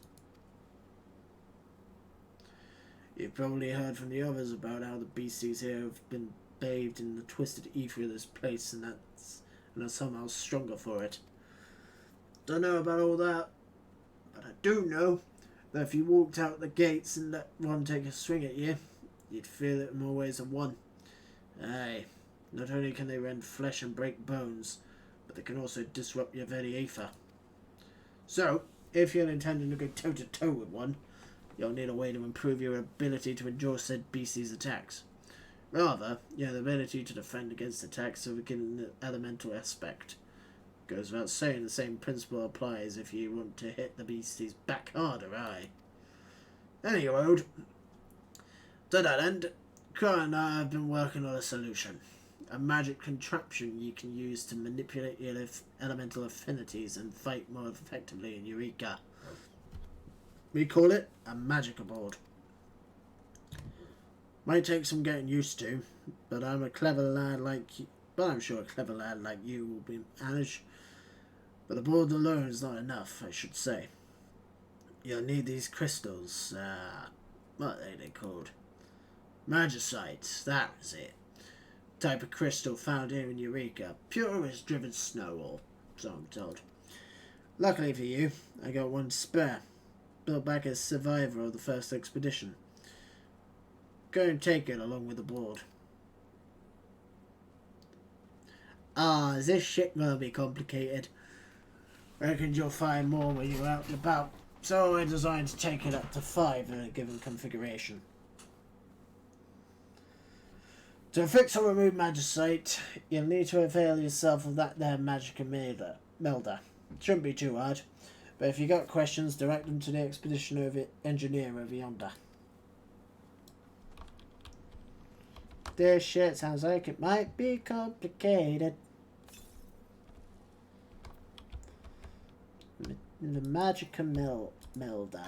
You've probably heard from the others about how the beasties here have been bathed in the twisted ether of this place and are somehow stronger for it. Don't know about all that, but I do know Though if you walked out the gates and let one take a swing at you, you'd feel it in more ways than one. Aye, not only can they rend flesh and break bones, but they can also disrupt your very ether. So, if you're intending to go toe-to-toe with one, you'll need a way to improve your ability to endure said beastie's attacks. Rather, you have the ability to defend against attacks so we can the elemental aspect. Goes without saying the same principle applies if you want to hit the beastie's back harder, aye. Anyway, to that end, Cora and I have been working on a solution. A magic contraption you can use to manipulate your elemental affinities and fight more effectively in Eureka. We call it a magical board. Might take some getting used to, but I'm a clever lad like you. But I'm sure a clever lad like you will be managed. But the board alone is not enough, I should say. You'll need these crystals. What are they called? Magicites, that was it. Type of crystal found here in Eureka. Pure as driven snow, or so I'm told. Luckily for you, I got one spare. Built back as survivor of the first expedition. Go and take it along with the board. Ah, is this shit gonna be complicated? Reckon you'll find more when you're out and about. So we're designed to take it up to 5 in a given configuration. To fix or remove Magicite, you'll need to avail yourself of that there magic melder. It shouldn't be too hard, but if you got questions, direct them to the expedition engineer over yonder. This shit sounds like it might be complicated. The Magical Melder.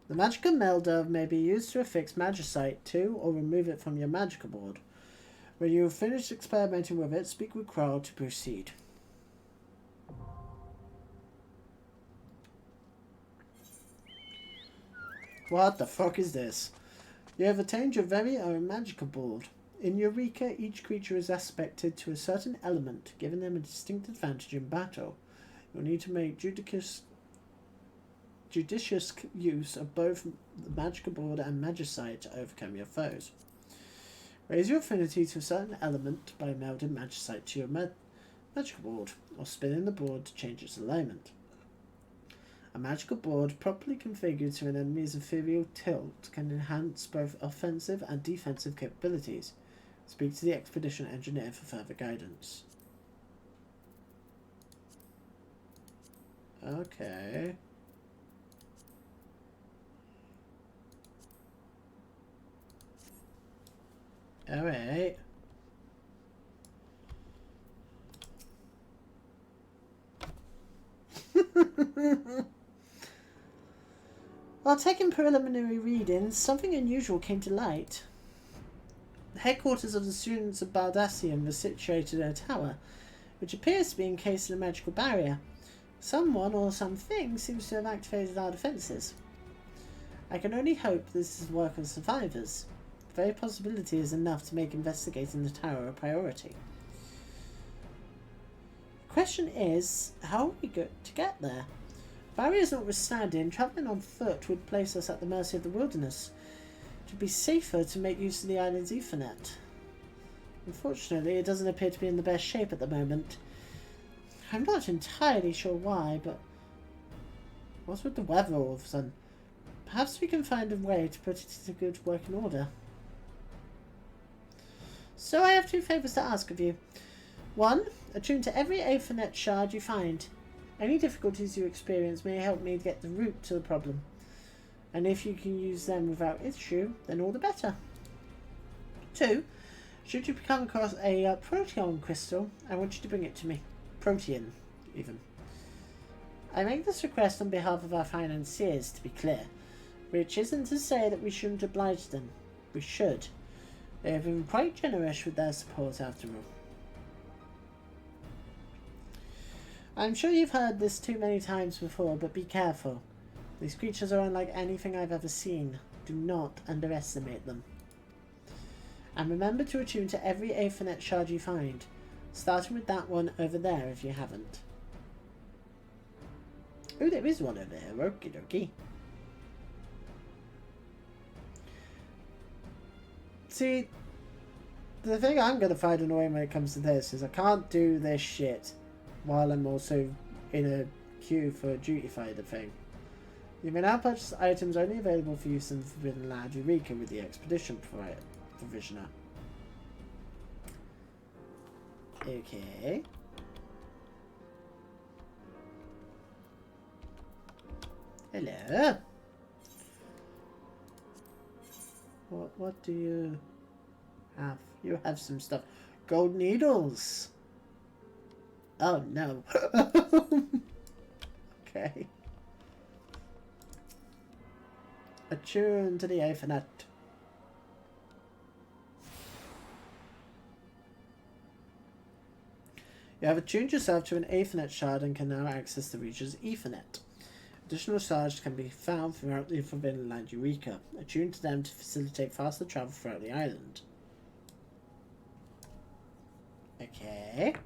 The Magical Melder may be used to affix Magicite to or remove it from your magical board. When you have finished experimenting with it, speak with Krall to proceed. What the fuck is this? You have attained your very own magical board. In Eureka, each creature is aspected to a certain element, giving them a distinct advantage in battle. You'll need to make judicious use of both the magical board and Magicite to overcome your foes. Raise your affinity to a certain element by melding Magicite to your magical board, or spinning the board to change its alignment. A magical board properly configured to an enemy's ethereal tilt can enhance both offensive and defensive capabilities. Speak to the expedition engineer for further guidance. Okay. Alright. While taking preliminary readings, something unusual came to light. The headquarters of the students of Baldassian was situated in a tower, which appears to be encased in a magical barrier. Someone or something seems to have activated our defences. I can only hope this is the work of survivors. The very possibility is enough to make investigating the tower a priority. The question is, how are we going to get there? Barriers notwithstanding, travelling on foot would place us at the mercy of the wilderness. It would be safer to make use of the island's Ethernet. Unfortunately, it doesn't appear to be in the best shape at the moment. I'm not entirely sure why, but what's with the weather all of a sudden? Perhaps we can find a way to put it into good working order. So I have 2 favours to ask of you. 1. Attune to every Ethernet shard you find. Any difficulties you experience may help me get the root to the problem. And if you can use them without issue, then all the better. 2. Should you come across a proteon crystal, I want you to bring it to me. Protean, even. I make this request on behalf of our financiers, to be clear, which isn't to say that we shouldn't oblige them. We should. They have been quite generous with their support after all. I'm sure you've heard this too many times before, but be careful. These creatures are unlike anything I've ever seen. Do not underestimate them. And remember to attune to every Ethernet shard you find, starting with that one over there if you haven't. Oh, there is one over here. Okie dokie. See, the thing I'm going to find annoying when it comes to this is I can't do this shit while I'm also in a queue for a duty fighter thing. You may now purchase items only available for use in the Forbidden Land Eureka with the Expedition Provisioner. Okay. Hello. What do you have? You have some stuff. Gold needles. Oh no. Okay. Attune to the Aethernet. You have attuned yourself to an Aethernet shard and can now access the region's Ethernet. Additional shards can be found throughout the Forbidden Land Eureka. Attune to them to facilitate faster travel throughout the island. Okay.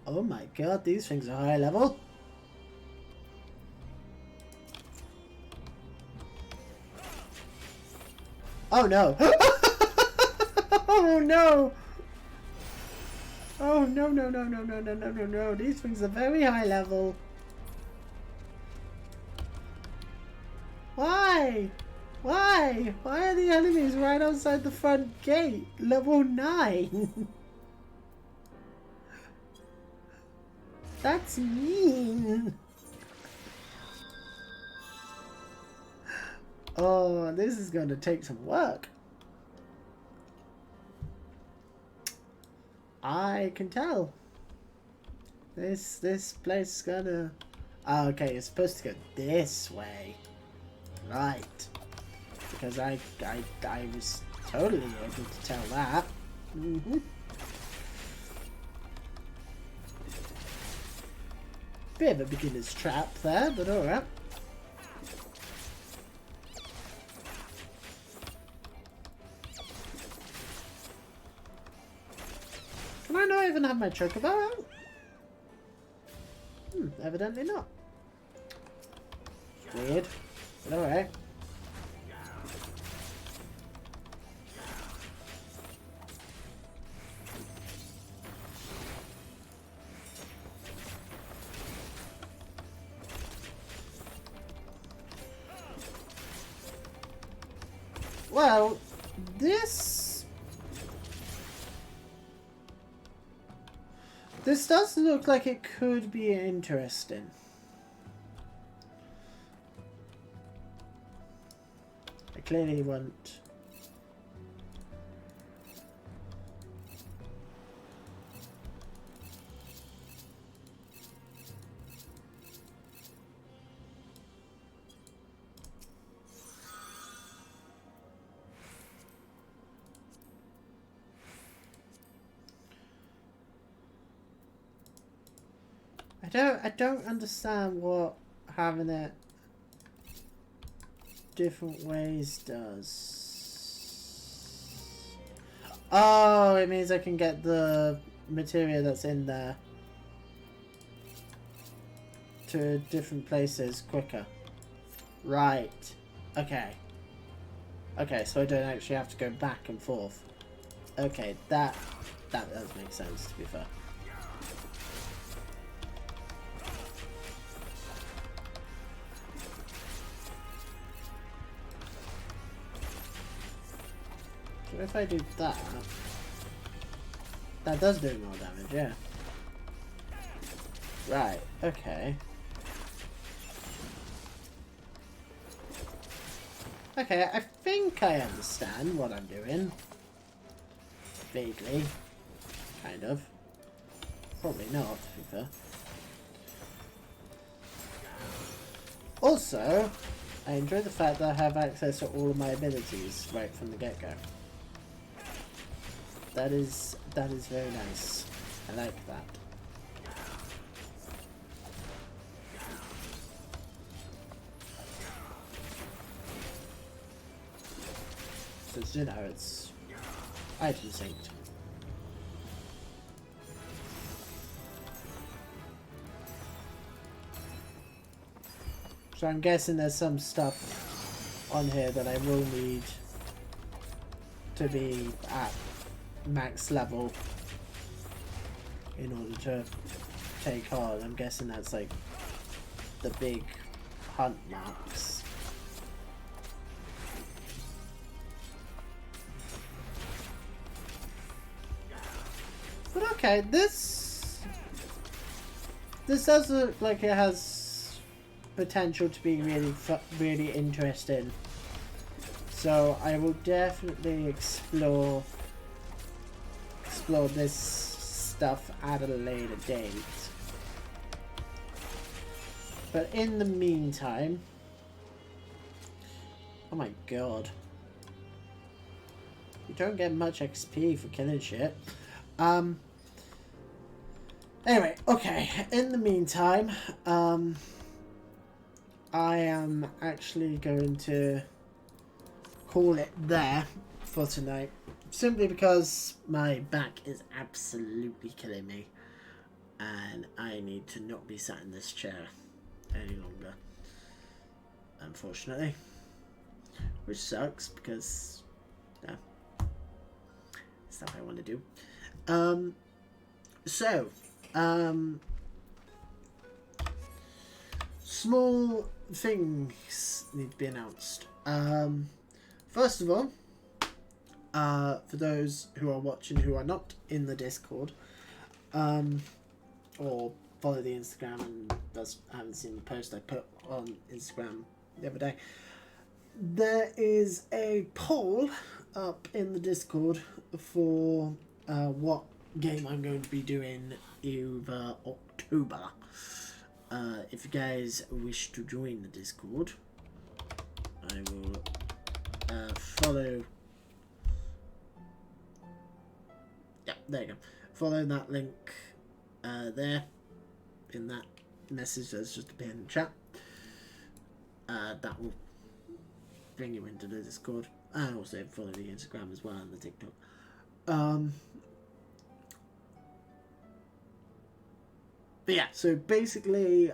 Oh my god, these things are high level. Oh no. Oh no. Oh no, no, no, no, no, no, no, no, no. These things are very high level. Why? Why? Why are the enemies right outside the front gate? Level 9. That's mean. Oh, this is going to take some work. I can tell. This place is gonna... Oh, okay, it's supposed to go this way. Right. Because I was totally able to tell that. Mm-hmm. Bit of a beginner's trap there, but alright. Can I not even have my chocobo out? Evidently not. Weird, but alright. Well, this does look like it could be interesting. I clearly want... I don't understand what having it different ways does. Oh, it means I can get the material that's in there to different places quicker. Right. Okay. Okay, so I don't actually have to go back and forth. Okay, that does make sense, to be fair. So if I do that, that does do more damage, yeah. Right, okay. Okay, I think I understand what I'm doing. Vaguely. Kind of. Probably not, to be fair. Also, I enjoy the fact that I have access to all of my abilities right from the get-go. That is very nice. I like that. Because, you know, it's item synced. So I'm guessing there's some stuff on here that I will need to be at max level in order to take on. I'm guessing that's like the big hunt marks. But okay, this does look like it has potential to be really interesting. So I will definitely explore this stuff at a later date. But in the meantime, oh my god, you don't get much XP for killing shit. Anyway, okay, in the meantime, I am actually going to call it there for tonight, simply because my back is absolutely killing me and I need to not be sat in this chair any longer, unfortunately, which sucks because yeah, stuff I want to do. Small things need to be announced. First of all, for those who are watching who are not in the Discord, or follow the Instagram and haven't seen the post I put on Instagram the other day, there is a poll up in the Discord for what game I'm going to be doing over October. If you guys wish to join the Discord, I will follow. Yeah, there you go. Follow that link there in that message that's just appeared in the chat. That will bring you into the Discord. And also follow the Instagram as well and the TikTok. But yeah, so basically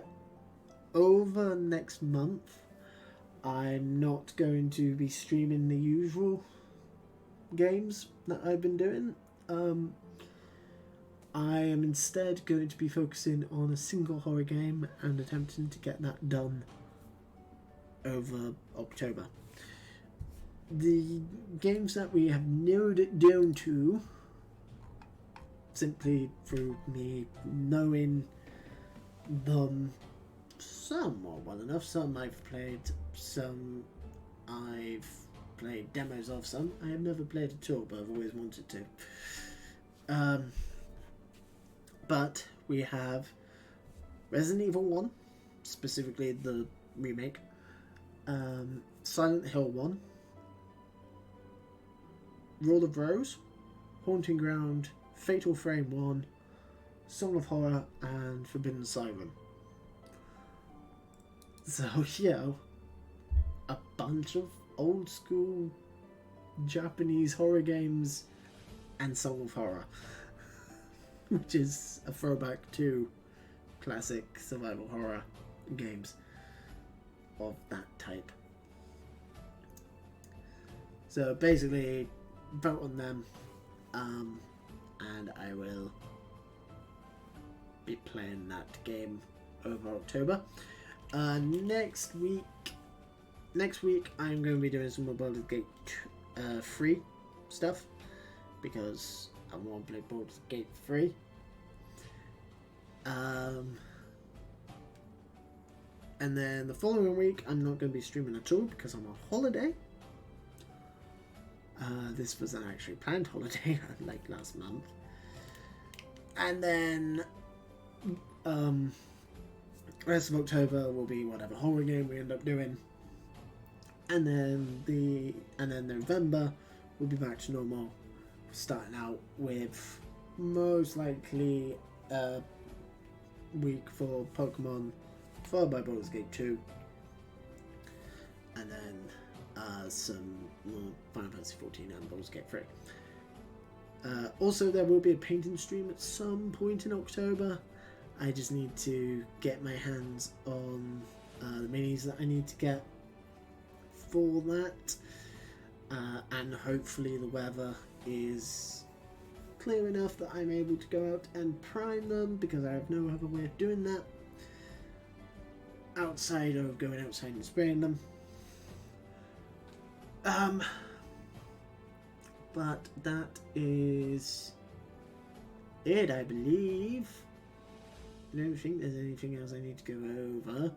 over next month I'm not going to be streaming the usual games that I've been doing. I am instead going to be focusing on a single horror game and attempting to get that done over October. The games that we have narrowed it down to, simply through me knowing them somewhat well enough. Some I've played, some I've played demos of, some I have never played at all, but I've always wanted to. But we have Resident Evil 1, specifically the remake, Silent Hill 1, Roll of Rose, Haunting Ground, Fatal Frame 1, Song of Horror, and Forbidden Siren. So, you know, a bunch of old school Japanese horror games and Song of Horror, which is a throwback to classic survival horror games of that type. So basically, vote on them, and I will be playing that game over October. Next week I'm going to be doing some more Baldur's Gate 3 stuff, because I want to play Baldur's Gate 3. And then the following week I'm not going to be streaming at all because I'm on holiday. This was an actually planned holiday, like last month. And then rest of October will be whatever horror game we end up doing. And then November we'll be back to normal, starting out with most likely a week for Pokemon, followed by Baldur's Gate 2, and then some more Final Fantasy 14 and Baldur's Gate 3. Also, there will be a painting stream at some point in October. I just need to get my hands on the minis that I need to get for that. And hopefully the weather is clear enough that I'm able to go out and prime them, because I have no other way of doing that outside of going outside and spraying them. But that is it, I believe. I don't think there's anything else I need to go over.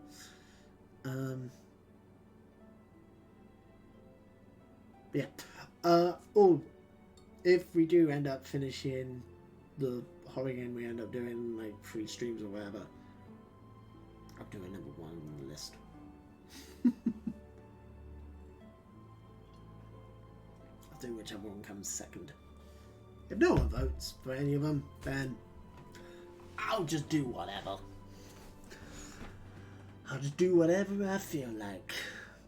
Yeah. Oh, if we do end up finishing the horror game, we end up doing like 3 streams or whatever, I'll do a number 1 on the list. I'll do whichever one comes second. If no one votes for any of them, then I'll just do whatever. I'll just do whatever I feel like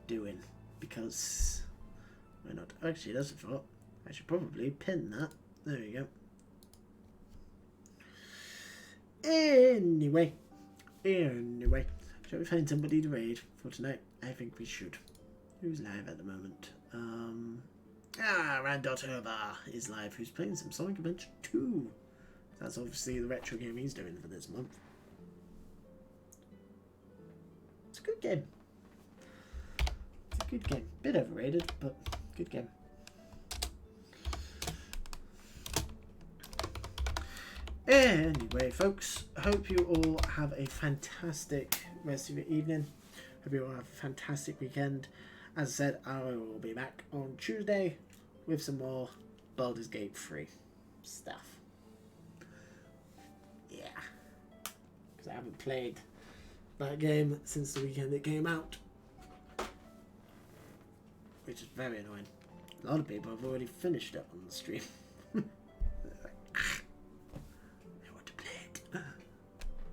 doing, because why not? Actually, that's a thought. I should probably pin that. There we go. Anyway, shall we find somebody to raid for tonight? I think we should. Who's live at the moment? Randotova is live, who's playing some Sonic Adventure 2. That's obviously the retro game he's doing for this month. It's a good game. It's a good game. Bit overrated, but good game. Anyway, folks, hope you all have a fantastic rest of your evening. Hope you all have a fantastic weekend. As I said, I will be back on Tuesday with some more Baldur's Gate 3 stuff. Yeah. Because I haven't played that game since the weekend it came out. Which is very annoying. A lot of people have already finished it on the stream.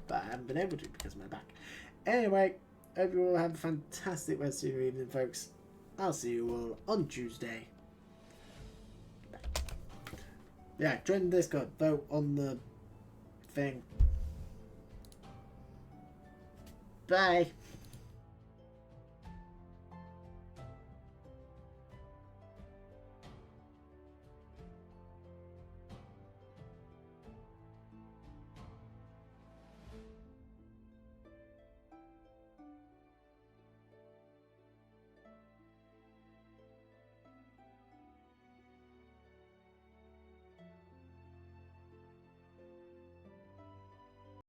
But I haven't been able to because of my back. Anyway, hope you all have a fantastic rest of your evening, folks. I'll see you all on Tuesday. Yeah, join the Discord. Vote on the thing. Bye.